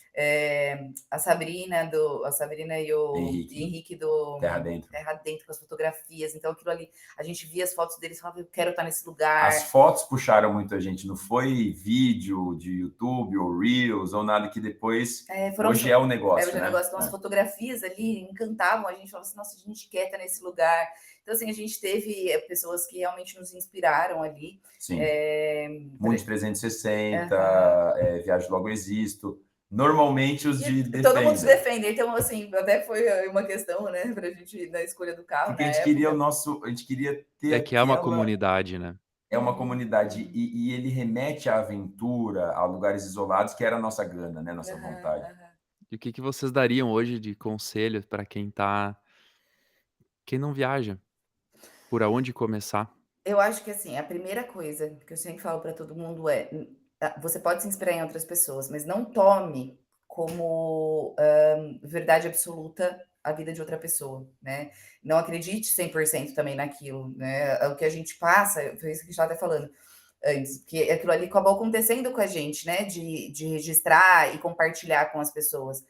B: a Sabrina e o
C: Henrique,
B: Henrique do
C: Terra Dentro.
B: Terra Dentro, com as fotografias, então aquilo ali, a gente via as fotos deles e falava: "Eu quero estar nesse
C: As
B: lugar".
C: fotos puxaram muita gente, não foi vídeo de YouTube ou Reels ou nada que depois.
B: Foram
C: Hoje é o
B: hoje
C: negócio,
B: o
C: né?
B: negócio, então as fotografias ali encantavam a gente, falava assim: "Nossa, a gente quer estar nesse lugar". Então, assim, a gente teve, pessoas que realmente nos inspiraram ali,
C: Sim.
B: pra
C: Mundo 360,
B: aham.
C: Viagem Logo Existo. Normalmente os de
B: E todo mundo se
C: defendem.
B: defende, então, assim, até foi uma questão, né, pra gente na escolha do carro
C: Porque
B: na
C: a gente queria
B: época.
C: a gente queria ter
A: É que é uma
C: aquela.
A: comunidade, né.
C: É uma
B: Uhum,
C: comunidade
B: uhum.
C: e ele remete à aventura, a lugares isolados, que era a nossa gana, né? Nossa
B: Aham,
C: vontade.
B: aham.
A: E o que que vocês dariam hoje de conselho para quem não viaja? Por aonde começar?
B: Eu acho que, assim, a primeira coisa que eu sempre falo para todo mundo é, você pode se inspirar em outras pessoas, mas não tome como, verdade absoluta a vida de outra pessoa, né. Não acredite 100% também naquilo, né. O que a gente passa, foi isso que a gente estava até falando antes, porque aquilo ali acabou acontecendo com a gente, né, de registrar e compartilhar com as pessoas.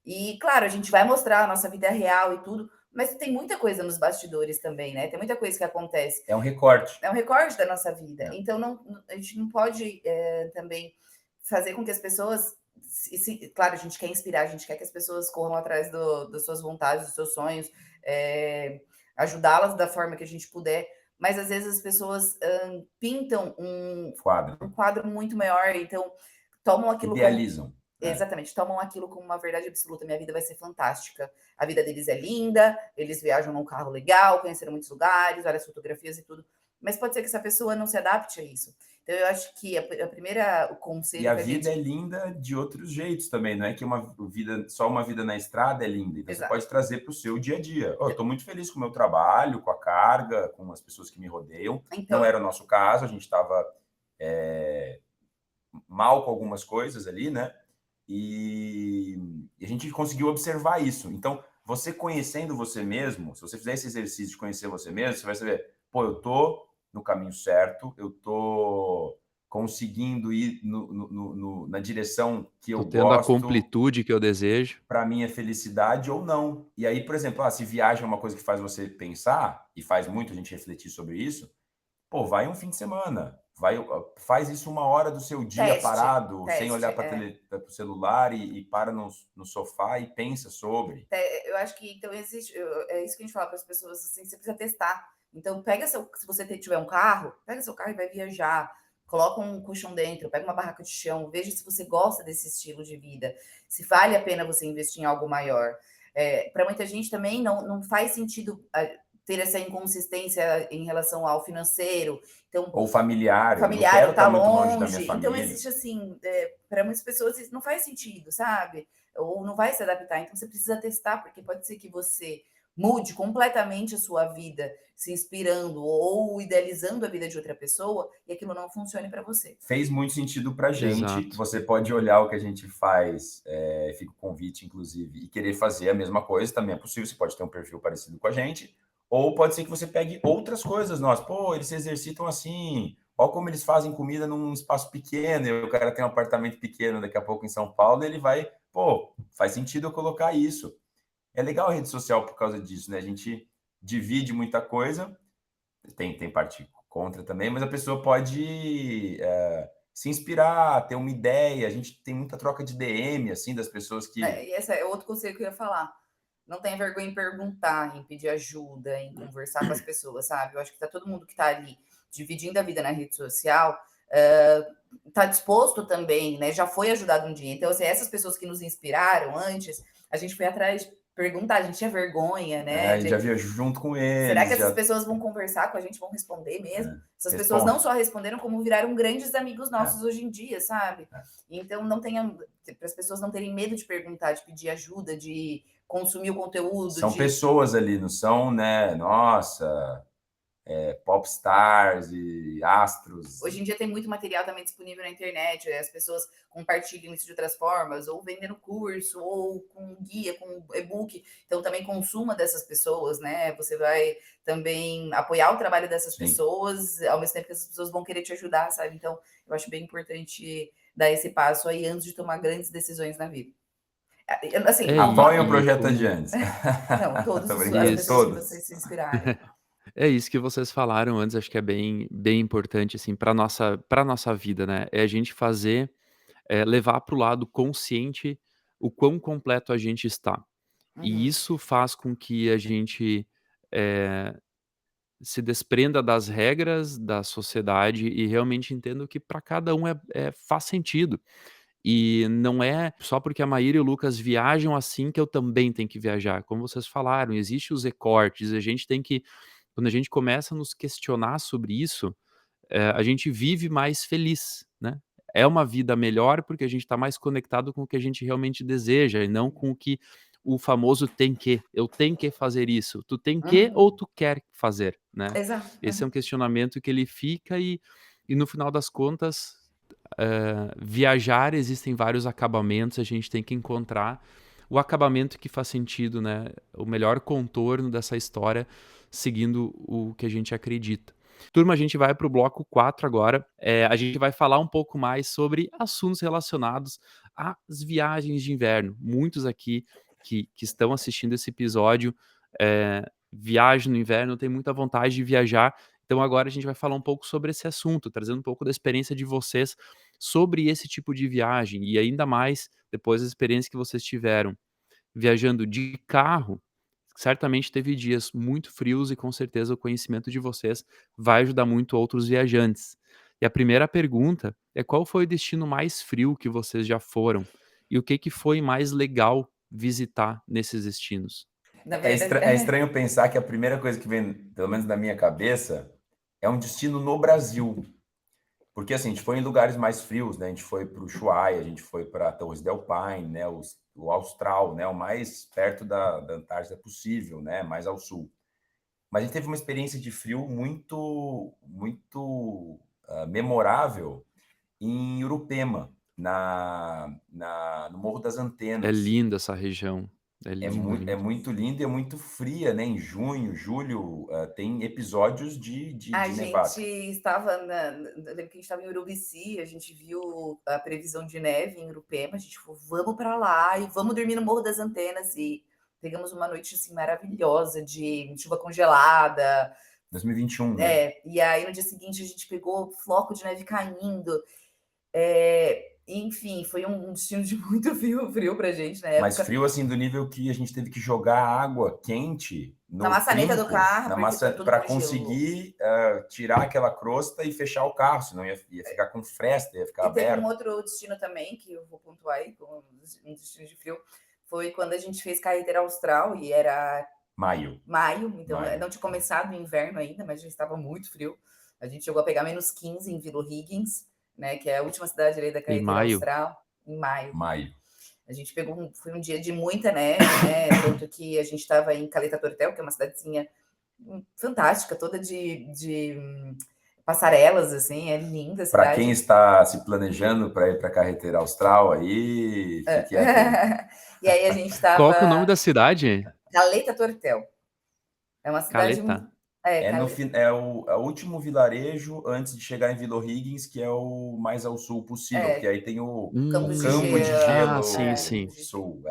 B: E, claro, a gente vai mostrar a nossa vida real e tudo, mas tem muita coisa nos bastidores também, né, tem muita coisa que acontece.
C: É um recorte.
B: É um recorte da nossa vida.
C: É.
B: Então a gente não pode, também fazer com que as pessoas claro, a gente quer inspirar, a gente quer que as pessoas corram atrás das suas vontades, dos seus sonhos, eh, ajudá-las da forma que a gente puder, mas às vezes as pessoas, pintam um
C: Quadro.
B: quadro muito maior, então tomam aquilo como
C: Idealizam. É.
B: exatamente, tomam aquilo como uma verdade absoluta, minha vida vai ser fantástica, a vida deles é linda, eles viajam num carro legal, conheceram muitos lugares, várias fotografias e tudo, mas pode ser que essa pessoa não se adapte a isso. Então eu acho que a primeira o
C: E
B: conselho
C: a
B: que a
C: vida é
B: gente
C: linda de outros jeitos também, não é que só uma vida na estrada é linda. Então você
B: exato.
C: pode trazer para o seu dia a dia. Oh, eu estou muito feliz com o meu trabalho, com a carga, com as pessoas que me rodeiam. Não
B: Então
C: era o nosso caso, a gente estava mal com algumas coisas ali, né? E a gente conseguiu observar isso. Então, você conhecendo você mesmo, se você fizer esse exercício de conhecer você mesmo, você vai saber, pô, eu tô no caminho certo, eu tô conseguindo ir na direção que eu
A: Tô tendo a
C: gosto
A: completude que eu desejo.
C: para minha felicidade ou não. E aí, por exemplo, se viagem é uma coisa que faz você pensar, e faz muito a gente refletir sobre isso, pô, vai um fim de semana, faz isso uma hora do seu dia
B: teste,
C: parado, sem
B: teste,
C: olhar para o celular e para no sofá e pensa sobre.
B: eu acho que então existe é isso que a gente fala para as pessoas, assim, você precisa testar. Então pega seu se você tiver um carro, pega seu carro e vai viajar, coloca um colchão dentro, pega uma barraca de chão, veja se você gosta desse estilo de vida, se vale a pena você investir em algo maior. Para muita gente também não faz sentido, ter essa inconsistência em relação ao financeiro, então
C: Ou familiar, eu não
B: familiar ou
C: quero
B: tá
C: estar muito longe da minha
B: longe. Então
C: família.
B: existe assim, para muitas pessoas isso não faz sentido, sabe? Ou não vai se adaptar. Então você precisa testar, porque pode ser que você mude completamente a sua vida, se inspirando ou idealizando a vida de outra pessoa e aquilo não funcione para você.
C: Fez muito sentido para a gente.
A: Exato.
C: Você pode olhar o que a gente faz, fica o convite, inclusive, e querer fazer a mesma coisa, também é possível. Você pode ter um perfil parecido com a gente, ou pode ser que você pegue outras coisas. Nós, pô, eles se exercitam assim, olha como eles fazem comida num espaço pequeno, e o cara tem um apartamento pequeno daqui a pouco em São Paulo, ele vai, pô, faz sentido eu colocar isso. É legal a rede social por causa disso, né? A gente divide muita coisa, tem parte contra também, mas a pessoa pode se inspirar, ter uma ideia. A gente tem muita troca de DM, assim, das pessoas que.
B: E esse é outro conselho que eu ia falar. não tenha vergonha em perguntar, em pedir ajuda, em conversar com as pessoas, sabe? Eu acho que tá todo mundo que tá ali dividindo a vida na rede social, tá disposto também, né? Já foi ajudado um dia. Então, assim, essas pessoas que nos inspiraram antes, a gente foi atrás perguntar, a gente tinha vergonha, né?
C: A gente já viajou junto com
B: Será que
C: eles,
B: essas
C: já
B: pessoas vão conversar com a gente, vão responder mesmo? Essas pessoas
C: responde.
B: não só responderam, como viraram grandes amigos nossos hoje em dia, sabe?
C: É.
B: Então, não tenha, para as pessoas não terem medo de perguntar, de pedir ajuda, de consumir o conteúdo.
C: São pessoas ali, não são, né? Nossa, popstars e astros.
B: Hoje em dia tem muito material também disponível na internet, as pessoas compartilham isso de outras formas, ou vendendo curso, ou com guia, com e-book. Então também consuma dessas pessoas, né? Você vai também apoiar o trabalho dessas pessoas, ao mesmo tempo que essas pessoas vão querer te ajudar, sabe? Então eu acho bem importante dar esse passo aí antes de tomar grandes decisões na vida. Assim,
C: apoiem o Projeto Adiante.
B: Não, todas as pessoas que vocês se inspirarem.
A: É isso que vocês falaram antes, acho que é bem importante, assim, para nossa vida, né, é a gente fazer, levar para o lado consciente o quão completo a gente está. E isso faz com que a gente, se desprenda das regras da sociedade e realmente entenda que para cada um faz sentido. E não é só porque a Maíra e o Lucas viajam assim que eu também tenho que viajar. Como vocês falaram, existe os recortes, a gente tem que quando a gente começa a nos questionar sobre isso, a gente vive mais feliz, né. É uma vida melhor, porque a gente está mais conectado com o que a gente realmente deseja e não com o que o famoso "tem que", "eu tenho que fazer isso", "tu tem que ou tu quer fazer", né.
B: Exato.
A: Esse é um questionamento que ele fica e no final das contas, viajar existem vários acabamentos, a gente tem que encontrar o acabamento que faz sentido, né, o melhor contorno dessa história, seguindo o que a gente acredita. Turma, a gente vai para o bloco 4 agora, a gente vai falar um pouco mais sobre assuntos relacionados às viagens de inverno. Muitos aqui que estão assistindo esse episódio, viajam no inverno, têm muita vontade de viajar, então agora a gente vai falar um pouco sobre esse assunto, trazendo um pouco da experiência de vocês sobre esse tipo de viagem e ainda mais depois da experiência que vocês tiveram viajando de carro, certamente teve dias muito frios e com certeza o conhecimento de vocês vai ajudar muito outros viajantes. E a primeira pergunta é: qual foi o destino mais frio que vocês já foram? E o que foi mais legal visitar nesses destinos?
C: É estranho pensar que a primeira coisa que vem, pelo menos na minha cabeça, é um destino no Brasil. Porque assim, a gente foi em lugares mais frios, né? A gente foi para o Ushuaia, a gente foi para Torres del Paine, né? O Austral, né? O mais perto da Antártida possível, né? Mais ao sul. Mas a gente teve uma experiência de frio muito memorável em Urupema, no Morro das
A: É
C: Antenas.
A: linda essa região. É lindo,
C: É muito lindo e é muito fria, né? Em junho, julho, tem episódios de nevasca.
B: Eu lembro que a gente estava em Urubici, a gente viu a previsão de neve em Urupema, a gente falou, vamos para lá e vamos dormir no Morro das Antenas, e pegamos uma noite assim maravilhosa de chuva congelada.
C: 2021, né?
B: E aí no dia seguinte a gente pegou floco de neve caindo. Enfim, foi um destino de muito frio pra gente na época.
C: Mas frio assim do nível que a gente teve que jogar água quente
B: na maçaneta do carro,
C: para conseguir tirar aquela crosta e fechar o carro, senão ia ficar com fresta, ia ficar aberto.
B: Teve um outro destino também, que eu vou pontuar aí, como um destino de frio, foi quando a gente fez Carreteira Austral, e era
C: maio,
B: então não tinha começado o inverno ainda, mas já estava muito frio. A gente chegou a pegar -15 em Vila Higgins, né, que é a última cidade ali da Carreteira Austral, em maio. A gente foi um dia de muita neve, né? Tanto que a gente estava em Caleta Tortel, que é uma cidadezinha fantástica, toda de passarelas, assim, é linda a cidade.
C: Para quem está se planejando para ir para a Carreteira Austral, aí fique atento.
B: E aí a gente estava...
A: Qual que é o nome da cidade?
B: Caleta Tortel. É uma cidade...
A: Caleta.
C: É o último vilarejo antes de chegar em Vila Higgins, que é o mais ao sul possível, porque aí tem o campo de gelo
A: sim.
C: sul.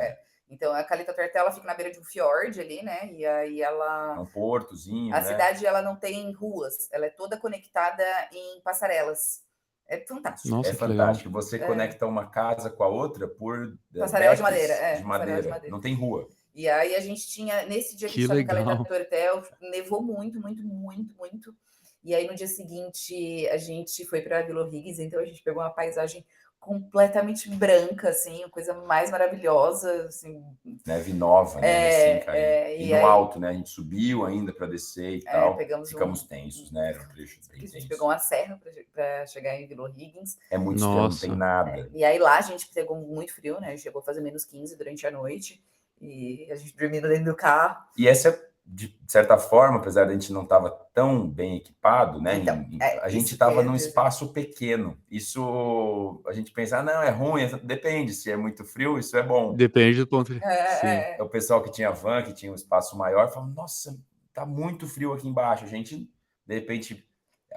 B: Então, a Caleta Tortel, ela fica na beira de um fiord ali, né? E aí ela...
C: É um portozinho,
B: A cidade, ela não tem ruas. Ela é toda conectada em passarelas. É fantástico.
A: Nossa,
C: é
A: que
C: fantástico.
A: legal.
C: Você conecta uma casa com a outra por
B: passarela de madeira.
C: de madeira. Não tem rua.
B: E aí a gente tinha, nesse dia que a gente
A: Que
B: estava em Caleta
A: legal.
B: do Hotel, nevou muito, muito, muito, muito. E aí no dia seguinte a gente foi para Vila O'Higgins, então a gente pegou uma paisagem completamente branca, assim, a coisa mais maravilhosa, assim.
C: Neve nova, neve assim, caindo. E
B: E
C: no
B: aí
C: alto, né? A gente subiu ainda para descer e tal.
B: pegamos
C: Ficamos tensos, né? Era um trecho bem
B: porque a gente
C: tenso.
B: pegou uma serra para chegar em Vila O'Higgins.
C: É muito frio, não tem
A: Nossa.
C: nada.
B: E aí lá a gente pegou muito frio, né? Chegou a fazer -15 durante a noite. E a gente dormindo dentro do carro.
C: E essa, de certa forma, apesar de a gente não estava tão bem equipado, né?
B: Então,
C: a gente
B: isso
C: estava
B: que
C: num espaço pequeno. Isso a gente pensa, não, é ruim, depende. Se é muito frio, isso é bom.
A: Depende do ponto de Sim.
C: É o pessoal que tinha van, que tinha um espaço maior, falava, nossa, tá muito frio aqui embaixo. A gente, de repente,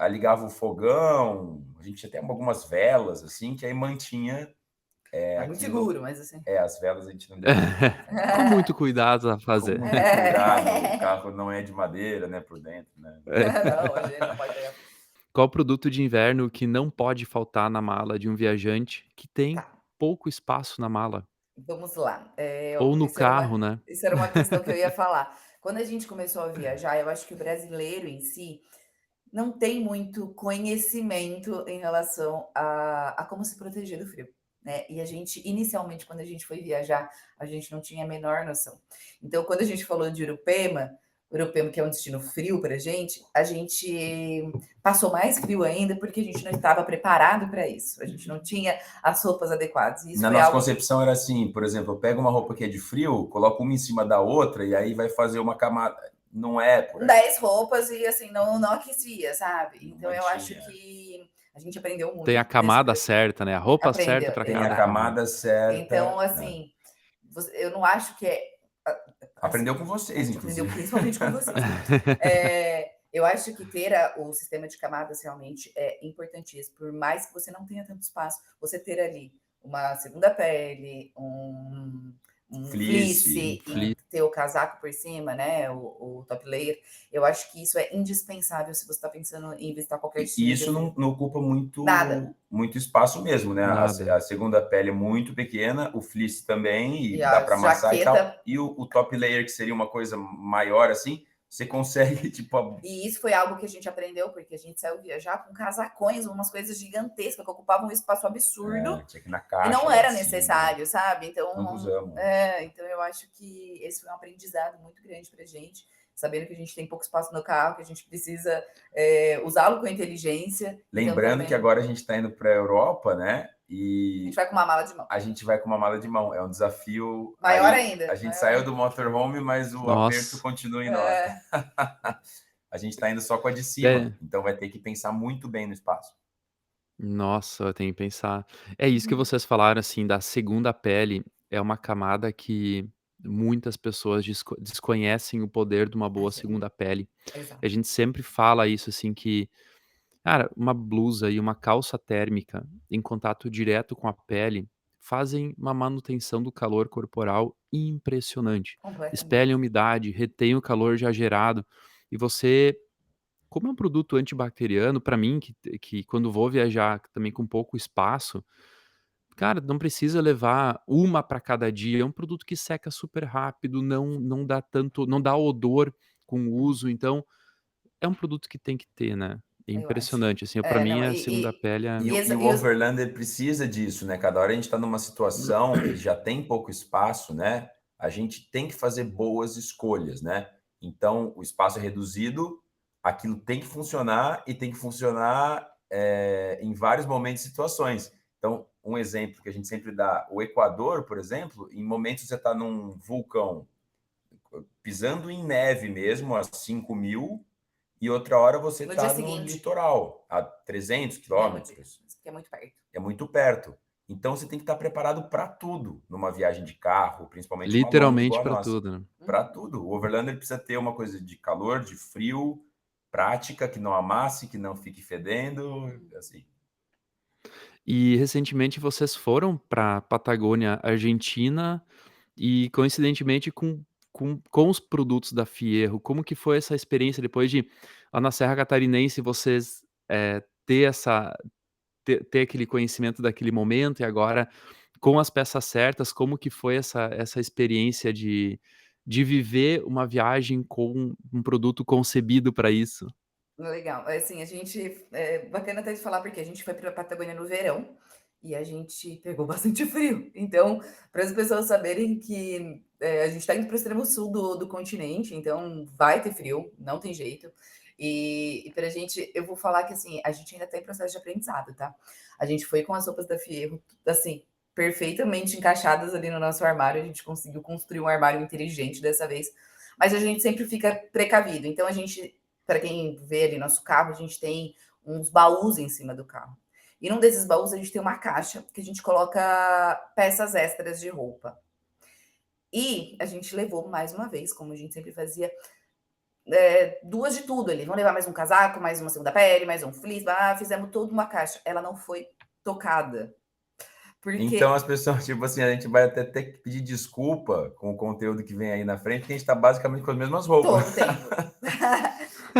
C: ligava o fogão, a gente tinha até algumas velas, assim, que aí mantinha
B: muito
C: aquilo.
B: seguro, mas assim.
C: As velas a gente não deu
A: Com muito cuidado a
C: com
A: fazer.
C: muito cuidado. O carro não é de madeira, né, por dentro, né?
B: Não, a gente não pode pegar.
A: Qual produto de inverno que não pode faltar na mala de um viajante que tem
B: Tá,
A: pouco espaço na mala?
B: vamos lá.
A: Ou no carro, né?
B: Isso era uma questão que eu ia falar. Quando a gente começou a viajar, eu acho que o brasileiro em si não tem muito conhecimento em relação a como se proteger do frio, né? E a gente, inicialmente, quando a gente foi viajar, a gente não tinha a menor noção. Então, quando a gente falou de Urupema, que é um destino frio para a gente passou mais frio ainda porque a gente não estava preparado para isso. A gente não tinha as roupas adequadas. E isso
C: Na
B: foi
C: nossa
B: algo...
C: concepção era assim, por exemplo, eu pego uma roupa que é de frio, coloco uma em cima da outra e aí vai fazer uma camada. Não é por aí.
B: 10 roupas e assim, não aquecia, sabe?
C: Não
B: Então eu acho
C: mantinha.
B: que a gente aprendeu muito.
A: Tem a camada certa, né? A roupa certa para
C: Tem
A: cada
C: a
A: camada.
C: camada certa.
B: Então, assim, eu não acho que é.
C: Aprendeu com vocês,
B: Aprendeu
C: inclusive.
B: principalmente com vocês. Eu acho que ter o sistema de camadas realmente é importantíssimo. Por mais que você não tenha tanto espaço, você ter ali uma segunda pele, um fleece e ter o casaco por cima, né? O top layer. Eu acho que isso é indispensável se você está pensando em visitar qualquer destino.
C: E isso não ocupa muito espaço mesmo, né?
A: Nada.
C: A segunda pele é muito pequena, o fleece também, e
B: a
C: dá para amassar
B: jaqueta...
C: e tal. E o top layer, que seria uma coisa maior assim, você consegue, tipo...
B: E isso foi algo que a gente aprendeu, porque a gente saiu viajar com casacões, umas coisas gigantescas que ocupavam um espaço absurdo.
C: Tinha que ir na caixa,
B: e não era necessário, sabe? Então,
C: não usamos.
B: Então eu acho que esse foi um aprendizado muito grande pra gente, sabendo que a gente tem pouco espaço no carro, que a gente precisa usá-lo com inteligência.
C: Lembrando que agora a gente está indo para a Europa, né? E
B: a gente vai com uma mala de mão.
C: A gente vai com uma mala de mão. É um desafio
B: maior ainda.
C: A gente saiu do motorhome, mas o aperto continua em nós. A gente está indo só com a de cima, então vai ter que pensar muito bem no espaço.
A: Nossa, tem que pensar. É isso que vocês falaram, assim, da segunda pele. É uma camada que muitas pessoas desconhecem o poder de uma boa segunda pele.
B: Exato.
A: A gente sempre fala isso, assim, que, cara, uma blusa e uma calça térmica em contato direto com a pele fazem uma manutenção do calor corporal impressionante. Expelem a umidade, retém o calor já gerado e você, como é um produto antibacteriano, para mim, que quando vou viajar também com pouco espaço, cara, não precisa levar uma para cada dia, é um produto que seca super rápido, não dá tanto, não dá odor com o uso, então é um produto que tem que ter, né. É impressionante, assim, para mim a segunda pele é...
C: E o overlander precisa disso, né, cada hora a gente está numa situação que já tem pouco espaço, né, a gente tem que fazer boas escolhas, né. Então o espaço é reduzido, aquilo tem que funcionar e tem que funcionar em vários momentos e situações. Então, um exemplo que a gente sempre dá, o Equador, por exemplo, em momentos você está num vulcão pisando em neve mesmo, a 5.000, e outra hora você está no litoral, a 300 quilômetros.
B: Que é muito perto.
C: É muito perto. Então você tem que estar preparado para tudo numa viagem de carro, principalmente
A: literalmente para tudo, né?
C: Para tudo. O overlander precisa ter uma coisa de calor, de frio, prática, que não amasse, que não fique fedendo, assim.
A: E recentemente vocês foram para Patagônia, Argentina, e coincidentemente com os produtos da Fierro. Como que foi essa experiência depois de, lá na Serra Catarinense, vocês ter aquele conhecimento daquele momento e agora com as peças certas, como que foi essa experiência de viver uma viagem com um produto concebido para isso?
B: Legal. Assim, a gente é bacana até de falar, porque a gente foi para a Patagônia no verão e a gente pegou bastante frio. Então, para as pessoas saberem que a gente está indo para o extremo sul do continente, então vai ter frio, não tem jeito. E para a gente, eu vou falar que assim, a gente ainda está em processo de aprendizado, tá? A gente foi com as roupas da Fierro, assim, perfeitamente encaixadas ali no nosso armário. A gente conseguiu construir um armário inteligente dessa vez, mas a gente sempre fica precavido. Então, a gente, para quem vê ali nosso carro, a gente tem uns baús em cima do carro. E num desses baús a gente tem uma caixa que a gente coloca peças extras de roupa. E a gente levou mais uma vez, como a gente sempre fazia, duas de tudo ali. Vamos levar mais um casaco, mais uma segunda pele, mais um fleece. Fizemos toda uma caixa. Ela não foi tocada.
C: Então
B: Porque
C: as pessoas, tipo assim, a gente vai até ter que pedir desculpa com o conteúdo que vem aí na frente, porque a gente está basicamente com as mesmas roupas.
B: todo tempo.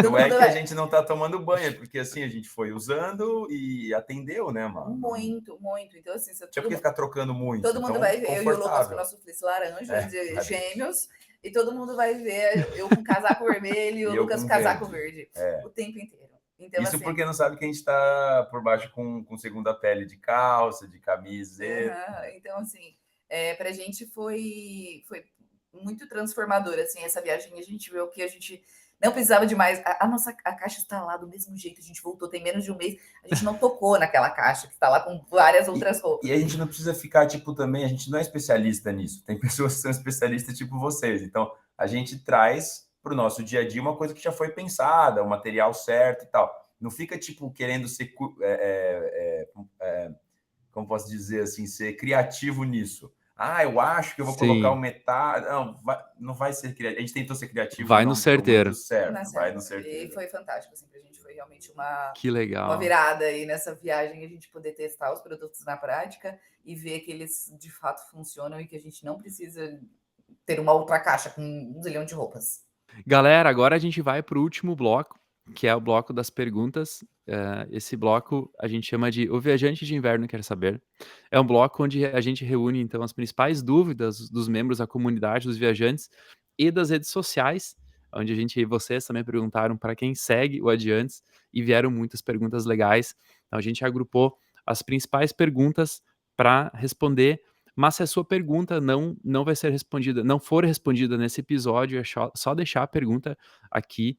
C: Não é que a gente não está tomando banho, é porque assim a gente foi usando e atendeu, né, mano?
B: Muito, muito. Então, assim,
C: Tinha porque ficar trocando muito.
B: todo mundo
C: então,
B: vai ver eu e o Lucas com o
C: confortável.
B: nosso fleece laranja de
C: tá
B: gêmeos, e todo mundo vai ver eu com casaco vermelho e o
C: E eu
B: Lucas
C: com
B: com casaco
C: verde.
B: verde o tempo inteiro. Então,
C: Isso
B: assim,
C: porque não sabe que a gente está por baixo com segunda pele de calça, de camiseta.
B: então, assim, pra gente foi muito transformador, assim, essa viagem. A gente viu que a gente não precisava de mais. A nossa a caixa está lá do mesmo jeito, a gente voltou, tem menos de um mês, a gente não tocou naquela caixa que está lá com várias outras roupas.
C: E a gente não precisa ficar, tipo, também, a gente não é especialista nisso. Tem pessoas que são especialistas, tipo vocês. Então, a gente traz para o nosso dia a dia uma coisa que já foi pensada, o material certo e tal. Não fica, tipo, querendo ser, como posso dizer assim, ser criativo nisso. Ah, eu acho que eu vou colocar o
A: Sim,
C: metal. Não vai ser criativo. A gente tentou ser criativo,
A: vai no
C: não deu muito
A: certeiro.
C: certo. Vai no
B: E
C: certeiro.
B: foi fantástico, assim, pra gente foi realmente uma
A: Que legal.
B: virada aí nessa viagem, a gente poder testar os produtos na prática e ver que eles de fato funcionam e que a gente não precisa ter uma outra caixa com um zilhão de roupas.
A: Galera, agora a gente vai para o último bloco, que é o bloco das perguntas. Esse bloco a gente chama de O Viajante de Inverno Quer Saber. É um bloco onde a gente reúne, então, as principais dúvidas dos membros da comunidade dos viajantes e das redes sociais, onde vocês também perguntaram para quem segue o Adiantes e vieram muitas perguntas legais. Então, a gente agrupou as principais perguntas para responder. Mas se a sua pergunta não vai ser respondida, não for respondida nesse episódio, é só deixar a pergunta aqui,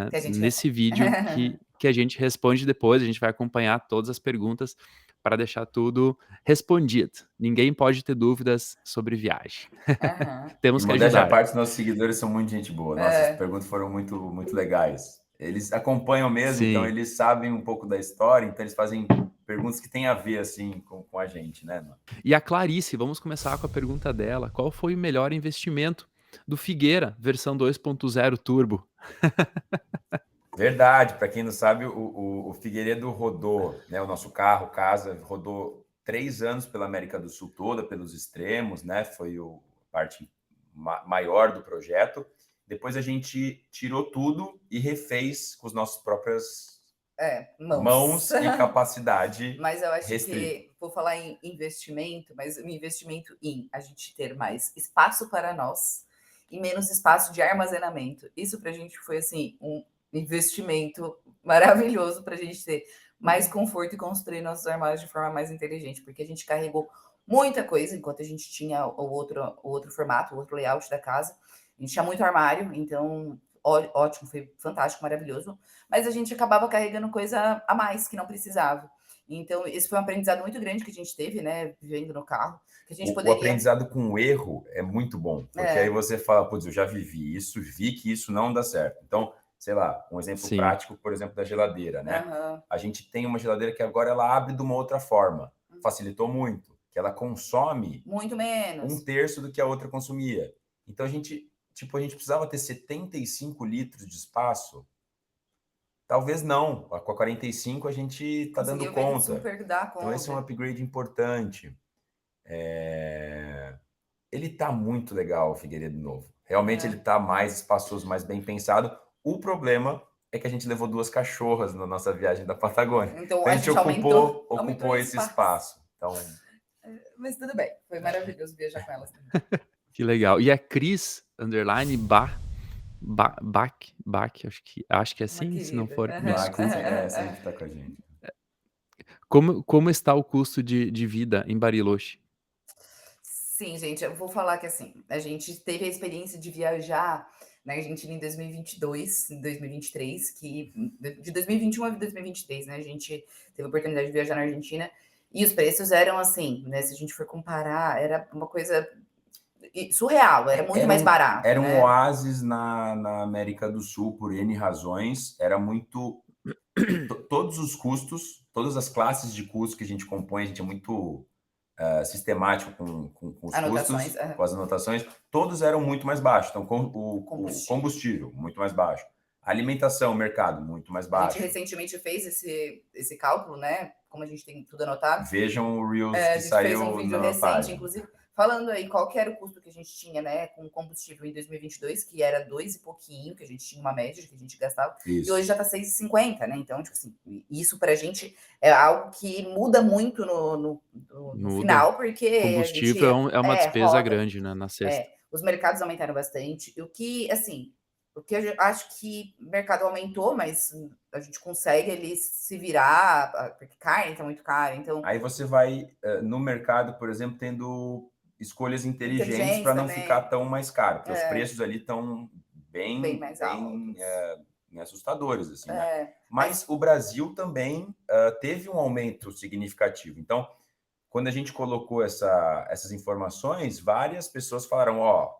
B: Que a gente
A: nesse
B: responde.
A: vídeo que a gente responde depois. A gente vai acompanhar todas as perguntas para deixar tudo respondido. Ninguém pode ter dúvidas sobre viagem.
B: Aham.
C: E
A: Temos que
C: modéstia à
A: ajudar.
C: parte, os nossos seguidores são muito gente boa. Nossas perguntas foram muito, muito legais. Eles acompanham mesmo, então
A: Sim.
C: eles sabem um pouco da história, então eles fazem perguntas que têm a ver, assim, com a gente, né?
A: E a Clarice, vamos começar com a pergunta dela. Qual foi o melhor investimento do Figueira, versão 2.0 Turbo?
C: Verdade, para quem não sabe, o Figueiredo rodou, né? O nosso carro, casa, rodou 3 anos pela América do Sul toda, pelos extremos, né? Foi a parte maior do projeto. Depois a gente tirou tudo e refez com as nossas próprias mãos e capacidade.
B: Mas eu acho
C: restrita.
B: que, vou falar em investimento, mas um investimento em a gente ter mais espaço para nós e menos espaço de armazenamento. Isso para a gente foi assim um investimento maravilhoso para a gente ter mais conforto e construir nossos armários de forma mais inteligente, porque a gente carregou muita coisa enquanto a gente tinha o outro formato, o outro layout da casa. A gente tinha muito armário, então ótimo, foi fantástico, maravilhoso, mas a gente acabava carregando coisa a mais que não precisava. Então, esse foi um aprendizado muito grande que a gente teve, né, vivendo no carro, que a gente
C: O
B: poderia...
C: aprendizado com o erro é muito bom, porque aí você fala, putz, eu já vivi isso, vi que isso não dá certo. Então, sei lá, um exemplo
A: Sim.
C: prático, por exemplo, da geladeira, né? A gente tem uma geladeira que agora ela abre de uma outra forma. Facilitou muito, que ela consome
B: muito menos,
C: 1/3 do que a outra consumia. Então, a gente precisava ter 75 litros de espaço. Talvez não. Com a 45 a gente está dando conta.
B: Super dar conta.
C: Então, esse é um upgrade importante. Ele está muito legal, o Figueiredo novo. Realmente ele está mais espaçoso, mais bem pensado. O problema é que a gente levou 2 cachorras na nossa viagem da Patagônia.
B: Então
C: a gente ocupou esse espaço. Então...
B: Mas tudo bem, foi maravilhoso viajar com elas também.
A: Que legal. E a Cris underline Bach, acho que é
B: Uma
A: assim, se não
B: querida.
A: for, me
C: Bach
A: desculpe.
C: sempre tá com a gente.
A: Como está o custo de vida em Bariloche?
B: Sim, gente, eu vou falar que assim, a gente teve a experiência de viajar na Argentina em 2022, em 2023, que de 2021 a 2023, né? A gente teve a oportunidade de viajar na Argentina e os preços eram assim, né? Se a gente for comparar, era uma coisa surreal, era muito mais barato,
C: Era um
B: né?
C: oásis na América do Sul por N razões. Era muito. Todos os custos, todas as classes de custos que a gente compõe, a gente é muito sistemático com os
B: Anotações,
C: custos, com as anotações, todos eram muito mais baixos. Então, o
B: combustível.
C: combustível, muito mais baixo. Alimentação, mercado, muito mais
B: A gente
C: baixo.
B: recentemente fez esse cálculo, né? Como a gente tem tudo anotado.
C: Vejam o Reels
B: A
C: que
B: gente fez um
C: saiu
B: vídeo
C: na
B: recente,
C: página.
B: inclusive, falando aí qual que era o custo que a gente tinha, né, com combustível em 2022, que era 2 e pouquinho, que a gente tinha uma média que a gente gastava,
C: Isso.
B: e hoje já tá 6,50, né? Então, tipo assim, isso pra gente é algo que muda muito no
A: Muda.
B: final, porque a gente
A: Combustível é uma despesa
B: roda.
A: grande, né, na cesta.
B: Os mercados aumentaram bastante. O que, assim, o que eu acho que o mercado aumentou, mas a gente consegue ali se virar, porque carne tá muito cara, então
C: Aí você vai no mercado, por exemplo, tendo escolhas inteligentes para não
B: também.
C: ficar tão mais caro, porque os preços ali estão
B: Bem mais altos.
C: assustadores, assim, né?
B: Mas
C: Mas o Brasil também teve um aumento significativo. Então, quando a gente colocou essas informações, várias pessoas falaram, ó,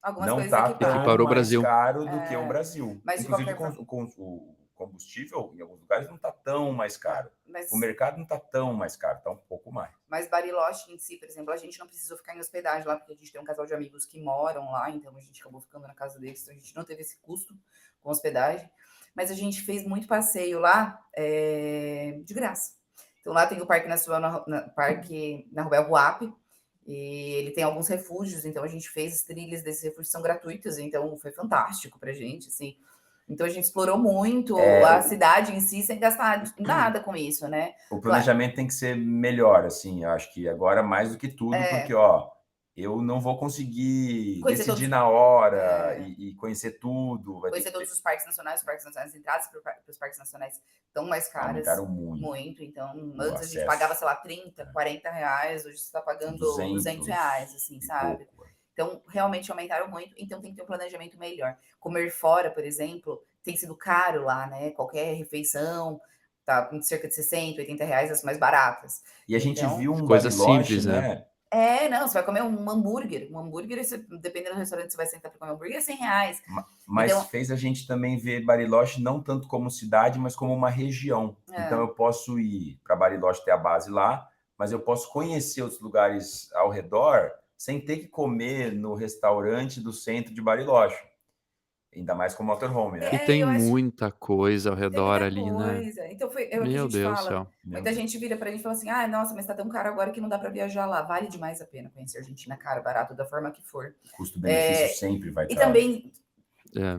B: algumas
C: não
B: coisas
C: está tão
A: Equiparou o
C: mais
A: Brasil.
C: caro do que o Brasil.
B: mas de
C: Inclusive,
B: qualquer forma,
C: o combustível, em alguns lugares, não está tão mais caro. O mercado não está tão mais caro, está um pouco mais.
B: mas Bariloche em si, por exemplo, a gente não precisou ficar em hospedagem lá, porque a gente tem um casal de amigos que moram lá, então a gente acabou ficando na casa deles, então a gente não teve esse custo com hospedagem. Mas a gente fez muito passeio lá de graça. Então lá tem o Parque Nacional, Parque na Rubel Huapi, e ele tem alguns refúgios, então a gente fez as trilhas desses refúgios, são gratuitas, então foi fantástico pra gente, assim. Então a gente explorou muito a cidade em si, sem gastar nada com isso, né?
C: O planejamento tem que ser melhor, assim, eu acho que agora mais do que tudo, porque, ó, eu não vou conseguir decidir na hora e conhecer tudo.
B: Conhecer todos os parques nacionais entradas para os parques nacionais estão mais caras.
C: Aumentaram muito.
B: Muito. Então, antes a gente pagava, sei lá, 30, 40 reais, hoje você está pagando 200 reais, assim, sabe?
C: Pouco.
B: Então, realmente aumentaram muito, então tem que ter um planejamento melhor. Comer fora, por exemplo, tem sido caro lá, né? Qualquer refeição tá com cerca de 60, 80 reais, as mais baratas.
C: E a gente viu um
A: coisa
C: Bariloche,
A: simples, né?
B: Não, você vai comer um hambúrguer. Um hambúrguer, dependendo do restaurante, você vai sentar para comer um hambúrguer, é 100 reais.
C: Mas
B: então,
C: fez a gente também ver Bariloche não tanto como cidade, mas como uma região. Então eu posso ir para Bariloche, ter a base lá, mas eu posso conhecer outros lugares ao redor sem ter que comer no restaurante do centro de Bariloche. Ainda mais com motorhome, né?
A: E tem muita coisa ao redor ali, né?
B: Então é o que a
A: Meu
B: gente
A: Deus do
B: fala.
A: céu.
B: Muita gente vira pra gente e fala assim: ah, nossa, mas tá tão caro agora que não dá pra viajar lá. Vale demais a pena conhecer a Argentina, caro, barato, da forma que for.
C: Custo-benefício sempre vai
B: E
C: estar.
B: também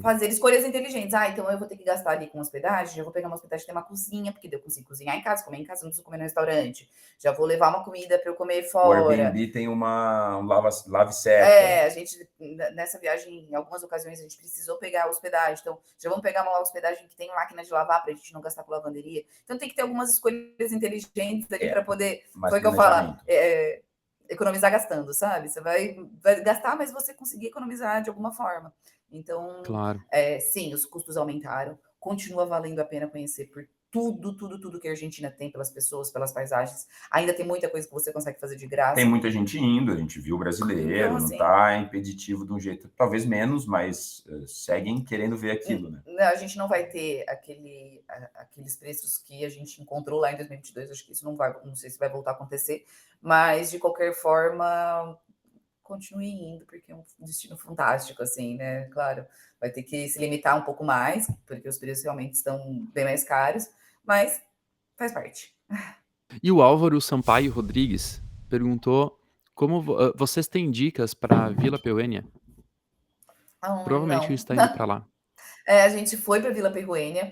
B: fazer escolhas inteligentes. Então eu vou ter que gastar ali com hospedagem, já vou pegar uma hospedagem que tem uma cozinha, porque daí eu consigo cozinhar em casa, comer em casa, não preciso comer no restaurante. Já vou levar uma comida para eu comer fora.
C: O Airbnb tem um lave certo.
B: A gente, nessa viagem, em algumas ocasiões, a gente precisou pegar a hospedagem. Então, já vamos pegar uma hospedagem que tem máquina de lavar para a gente não gastar com lavanderia. Então, tem que ter algumas escolhas inteligentes ali para poder, foi o que eu falo, economizar gastando, sabe? Você vai gastar, mas você conseguir economizar de alguma forma. Então,
A: claro.
B: Sim, os custos aumentaram. Continua valendo a pena conhecer por tudo que a Argentina tem, pelas pessoas, pelas paisagens. Ainda tem muita coisa que você consegue fazer de graça.
C: Tem muita gente indo, a gente viu o brasileiro, então, assim, não está impeditivo de um jeito, talvez menos, mas seguem querendo ver aquilo, né?
B: A gente não vai ter aqueles preços que a gente encontrou lá em 2022, acho que isso não sei se vai voltar a acontecer, mas de qualquer forma, continue indo, porque é um destino fantástico, assim, né? Claro, vai ter que se limitar um pouco mais, porque os preços realmente estão bem mais caros, mas faz parte.
A: E o Álvaro Sampaio Rodrigues perguntou como vocês têm dicas para Vila Pehuenia? Provavelmente
B: Não.
A: está indo para lá.
B: A gente foi para Vila Pehuenia,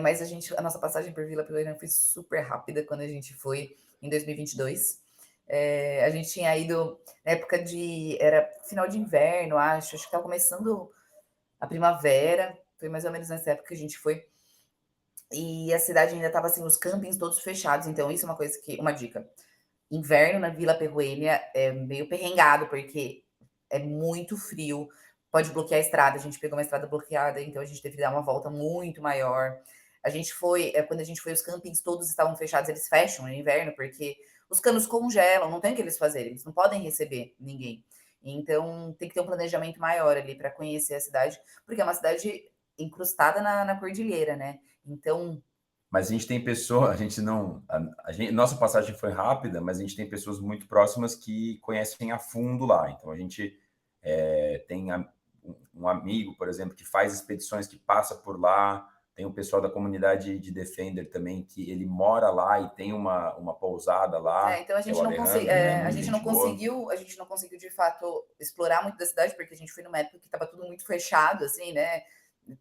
B: mas a nossa passagem por Vila Pehuenia foi super rápida quando a gente foi em 2022. A gente tinha ido na época era final de inverno, acho que estava começando a primavera, foi mais ou menos nessa época que a gente foi. E a cidade ainda estava assim, os campings todos fechados, então isso é uma dica. Inverno na Vila Perruênia é meio perrengado, porque é muito frio, pode bloquear a estrada. A gente pegou uma estrada bloqueada, então a gente teve que dar uma volta muito maior. A gente foi, quando a gente foi, os campings todos estavam fechados, eles fecham no inverno, porque os canos congelam, não tem o que eles fazerem, eles não podem receber ninguém. Então tem que ter um planejamento maior ali para conhecer a cidade, porque é uma cidade incrustada na cordilheira, né? Então
C: Mas a gente tem pessoas, a gente não. Nossa passagem foi rápida, mas a gente tem pessoas muito próximas que conhecem a fundo lá. Então a gente tem um amigo, por exemplo, que faz expedições, que passa por lá. Tem o pessoal da comunidade de Defender também, que ele mora lá e tem uma pousada lá.
B: então a
C: Que é
B: gente
C: o
B: não conseguiu,
C: Alejandro, né?
B: a
C: Muito
B: gente
C: gente boa.
B: não conseguiu de fato explorar muito da cidade, porque a gente foi numa época que estava tudo muito fechado, assim, né?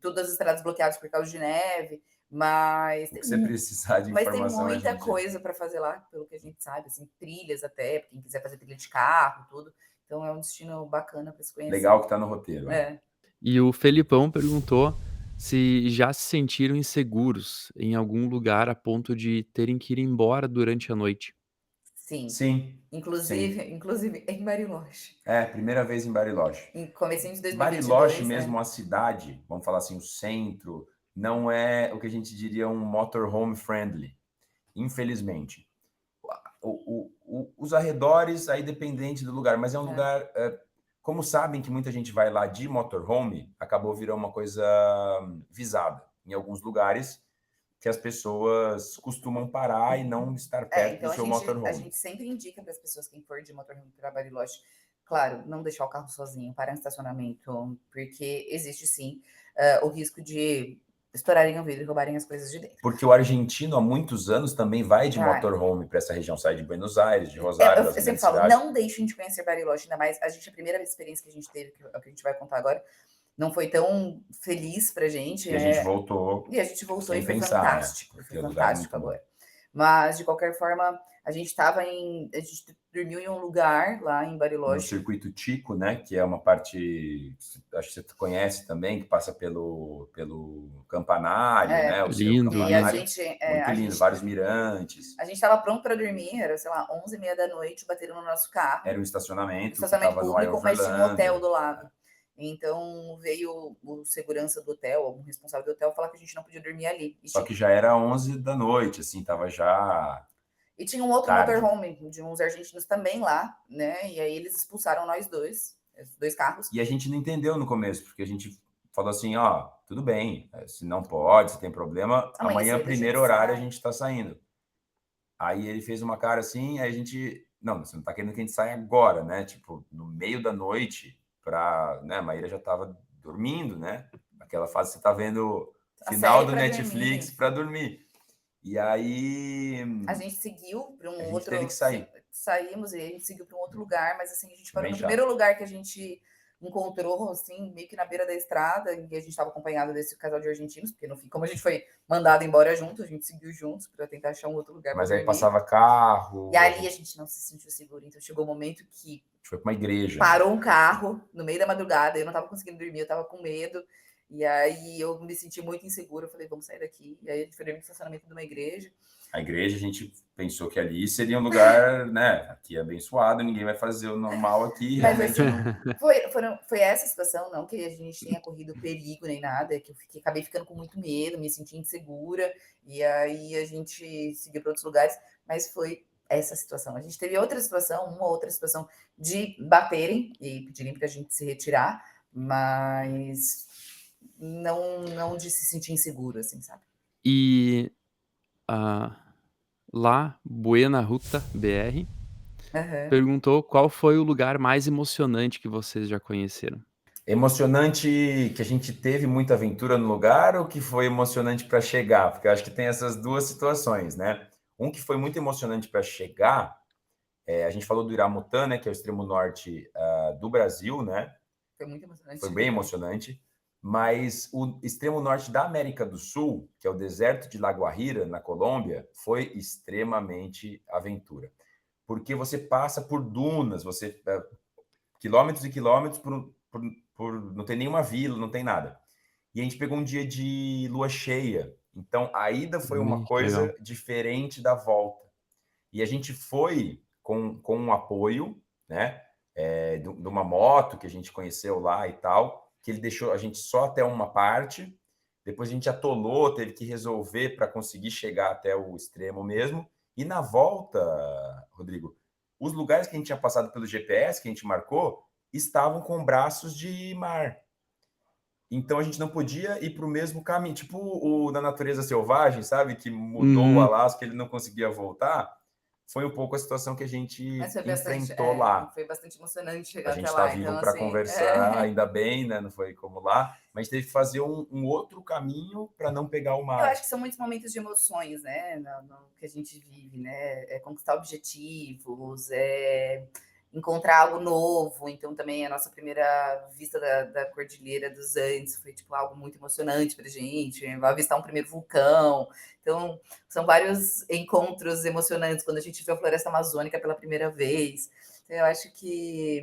B: Todas as estradas bloqueadas por causa de neve, mas
C: O que você precisar de
B: tem
C: informação, a
B: muita
C: gente.
B: coisa para fazer lá, pelo que a gente sabe, assim, trilhas até, pra quem quiser fazer trilha de carro, tudo. Então é um destino bacana para se conhecer.
C: Legal que tá no roteiro.
B: É.
A: E o Felipão perguntou se já se sentiram inseguros em algum lugar a ponto de terem que ir embora durante a noite.
B: Sim.
C: Sim.
B: Inclusive em Bariloche.
C: Primeira vez em Bariloche.
B: Em comecinho de 2022,
C: Bariloche mesmo, a cidade, vamos falar assim, o centro, não é o que a gente diria um motorhome friendly, infelizmente. Os arredores, aí dependente do lugar, mas é um lugar... como sabem que muita gente vai lá de motorhome, acabou virando uma coisa visada. Em alguns lugares que as pessoas costumam parar e não estar perto
B: então
C: do seu
B: a
C: motorhome.
B: gente sempre indica para as pessoas, quem for de motorhome para Bariloche, claro, não deixar o carro sozinho, parar no estacionamento, porque existe sim o risco de estourarem o vidro e roubarem as coisas de dentro.
C: Porque o argentino, há muitos anos, também vai de motorhome para essa região, sai de Buenos Aires, de Rosário, das
B: eu sempre
C: grandes
B: falo,
C: cidades.
B: não deixem de conhecer Bariloche, ainda mais a primeira experiência que a gente teve, que é o que a gente vai contar agora, não foi tão feliz pra gente.
C: E a gente voltou.
B: E a gente voltou
C: sem
B: e foi
C: pensar,
B: fantástico.
C: porque
B: Foi
C: o lugar é
B: fantástico
C: muito bom.
B: agora. Mas, de qualquer forma, a gente dormiu em um lugar lá em
C: No
B: Bariloche.
C: circuito Tico, né? Que é uma parte, acho que você conhece também, que passa pelo Campanário, né? O seu
A: Lindo,
B: E a
C: Campanário.
B: gente,
C: Muito lindo, vários mirantes.
B: a gente estava pronto para dormir, era, sei lá, 11h30 da noite, bateram no nosso carro.
C: Era um estacionamento que
B: Estacionamento
C: estava no
B: público, mas tinha um hotel
C: Overlândia.
B: do lado. Então veio o segurança do hotel, o responsável do hotel, falar que a gente não podia dormir ali.
C: Só que já era 11 da noite, assim, tava já...
B: E tinha um outro
C: tarde.
B: motorhome de uns argentinos também lá, né? E aí eles expulsaram nós dois, os dois carros.
C: E a gente não entendeu no começo, porque a gente falou assim, ó, tudo bem, se não pode, se tem problema, amanhã, primeiro horário, a gente tá saindo. Aí ele fez uma cara assim, aí a gente... Não, você não tá querendo que a gente saia agora, né? Tipo, no meio da noite, né? A Maíra já tava dormindo, né? Naquela fase você tá vendo final do Netflix para dormir. E aí...
B: A gente seguiu para um outro...
C: teve que sair.
B: Saímos e a gente seguiu para um outro lugar, mas assim, a gente parou no primeiro lugar que a gente encontrou, assim, meio que na beira da estrada, e a gente estava acompanhado desse casal de argentinos, porque no fim, como a gente foi mandado embora junto, a gente seguiu juntos para tentar achar um outro lugar.
C: Mas aí passava carro.
B: E ali a gente não se sentiu seguro. Então chegou o momento que
C: a gente foi para uma igreja.
B: Parou um carro no meio da madrugada, eu não estava conseguindo dormir, eu estava com medo. E aí eu me senti muito insegura, eu falei, vamos sair daqui. E aí a gente foi dormir no estacionamento de uma igreja.
C: A igreja, a gente pensou que ali seria um lugar, né, aqui abençoado, ninguém vai fazer o normal aqui.
B: Mas assim, foi essa situação, não que a gente tenha corrido perigo nem nada, é que eu acabei ficando com muito medo, me senti insegura, e aí a gente seguiu para outros lugares, mas foi essa situação. A gente teve uma outra situação de baterem e pedirem para a gente se retirar, mas não de se sentir inseguro, assim, sabe?
A: E lá, Buena Ruta BR perguntou qual foi o lugar mais emocionante que vocês já conheceram.
C: Emocionante que a gente teve muita aventura no lugar ou que foi emocionante para chegar? Porque eu acho que tem essas duas situações, né? Um que foi muito emocionante para chegar, a gente falou do Iramutã, né, que é o extremo norte do Brasil, né?
B: Foi muito emocionante.
C: Foi bem emocionante. Mas o extremo norte da América do Sul, que é o deserto de La Guajira, na Colômbia, foi extremamente aventura. porque você passa por dunas, você quilômetros e quilômetros não tem nenhuma vila, não tem nada. E a gente pegou um dia de lua cheia, então a ida foi uma coisa diferente da volta. E a gente foi com um apoio, né, de uma moto que a gente conheceu lá e tal, que ele deixou a gente só até uma parte, depois a gente atolou, teve que resolver para conseguir chegar até o extremo mesmo. E na volta, Rodrigo, os lugares que a gente tinha passado pelo GPS, que a gente marcou, estavam com braços de mar. Então a gente não podia ir para o mesmo caminho, tipo o da natureza selvagem, sabe? Que mudou o Alasca, ele não conseguia voltar. Foi um pouco a situação que a gente enfrentou lá.
B: Foi bastante emocionante chegar até lá.
C: A gente está vivo
B: então,
C: para
B: assim,
C: conversar, ainda bem, né? Não foi como lá, mas a gente teve que fazer um outro caminho para não pegar o mar.
B: Eu acho que são muitos momentos de emoções, né? No que a gente vive, né? Conquistar objetivos, encontrar algo novo. Então, também a nossa primeira vista da Cordilheira dos Andes foi tipo algo muito emocionante para a gente. Avistar um primeiro vulcão. Então, são vários encontros emocionantes quando a gente viu a Floresta Amazônica pela primeira vez. Então, eu acho que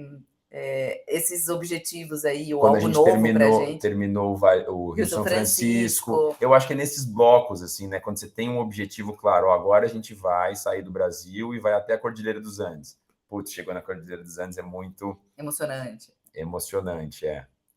B: esses objetivos aí, ou
C: quando
B: algo novo para a gente.
C: terminou o Rio São Francisco. Eu acho que é nesses blocos, assim, né? Quando você tem um objetivo claro, agora a gente vai sair do Brasil e vai até a Cordilheira dos Andes. Putz, chegou na Cordilheira dos Andes, é muito emocionante,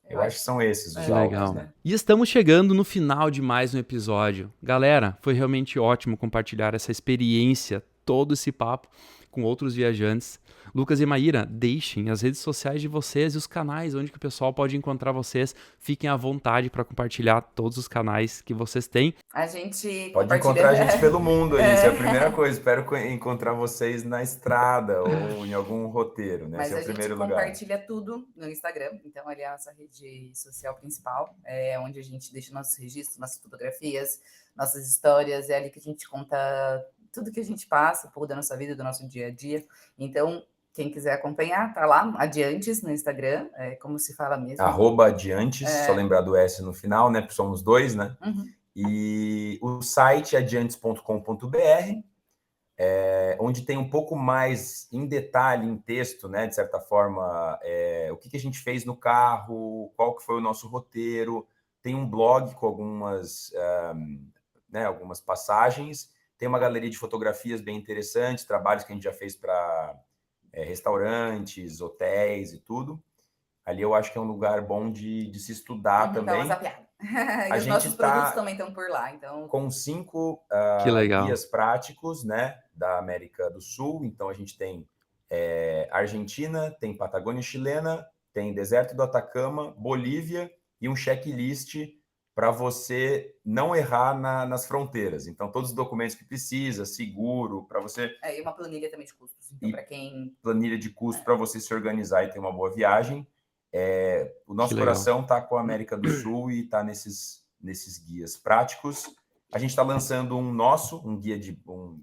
C: Eu acho que são esses os alvos, né?
A: E estamos chegando no final de mais um episódio. Galera, foi realmente ótimo compartilhar essa experiência, todo esse papo com outros viajantes. Lucas e Maíra, deixem as redes sociais de vocês e os canais onde que o pessoal pode encontrar vocês. Fiquem à vontade para compartilhar todos os canais que vocês têm.
B: A gente
C: pode encontrar a gente pelo mundo aí, isso é a primeira coisa. Espero encontrar vocês na estrada ou em algum roteiro, né?
B: Mas
C: esse é o primeiro lugar.
B: A gente compartilha tudo no Instagram, então ali é a nossa rede social principal, onde a gente deixa nossos registros, nossas fotografias, nossas histórias, é ali que a gente conta tudo que a gente passa, um pouco da nossa vida, do nosso dia a dia. Então, quem quiser acompanhar, tá lá, Adiantes no Instagram, como se fala mesmo.
C: @Adiantes, só lembrar do S no final, né? Porque somos dois, né? E o site é adiantes.com.br, onde tem um pouco mais em detalhe, em texto, né? De certa forma, o que a gente fez no carro, qual que foi o nosso roteiro. Tem um blog com algumas passagens. Tem uma galeria de fotografias bem interessantes, trabalhos que a gente já fez para restaurantes, hotéis e tudo. Ali eu acho que é um lugar bom de se estudar também.
B: E os nossos produtos também estão por lá. Então,
C: com 5 guias práticos, né, da América do Sul. Então a gente tem Argentina, tem Patagônia chilena, tem Deserto do Atacama, Bolívia e um checklist para você não errar nas fronteiras. Então, todos os documentos que precisa, seguro, para você...
B: E uma planilha também de custos. Então, para quem...
C: Planilha de custos para você se organizar e ter uma boa viagem. O nosso coração está com a América do Sul e está nesses guias práticos. A gente está lançando um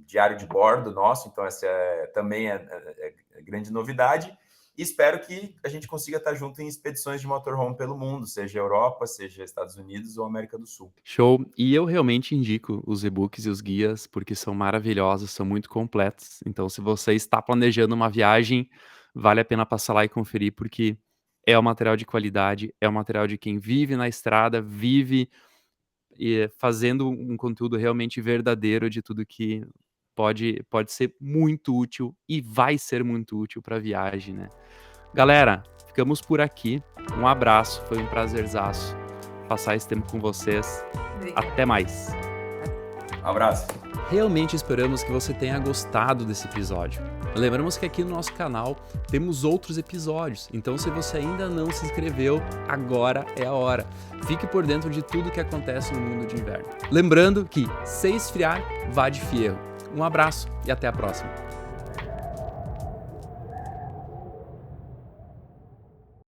C: diário de bordo nosso, então essa também é grande novidade. E espero que a gente consiga estar junto em expedições de motorhome pelo mundo, seja Europa, seja Estados Unidos ou América do Sul.
A: Show! E eu realmente indico os e-books e os guias, porque são maravilhosos, são muito completos. Então, se você está planejando uma viagem, vale a pena passar lá e conferir, porque é um material de qualidade, é um material de quem vive na estrada, vive fazendo um conteúdo realmente verdadeiro de tudo que pode ser muito útil e vai ser muito útil para a viagem, né? Galera, ficamos por aqui. Um abraço, foi um prazerzaço passar esse tempo com vocês.
B: Obrigada.
A: Até mais.
C: Um abraço.
A: Realmente esperamos que você tenha gostado desse episódio. Lembramos que aqui no nosso canal temos outros episódios, então se você ainda não se inscreveu, agora é a hora. Fique por dentro de tudo que acontece no mundo de inverno. Lembrando que, se esfriar, vá de fierro. Um abraço e até a próxima.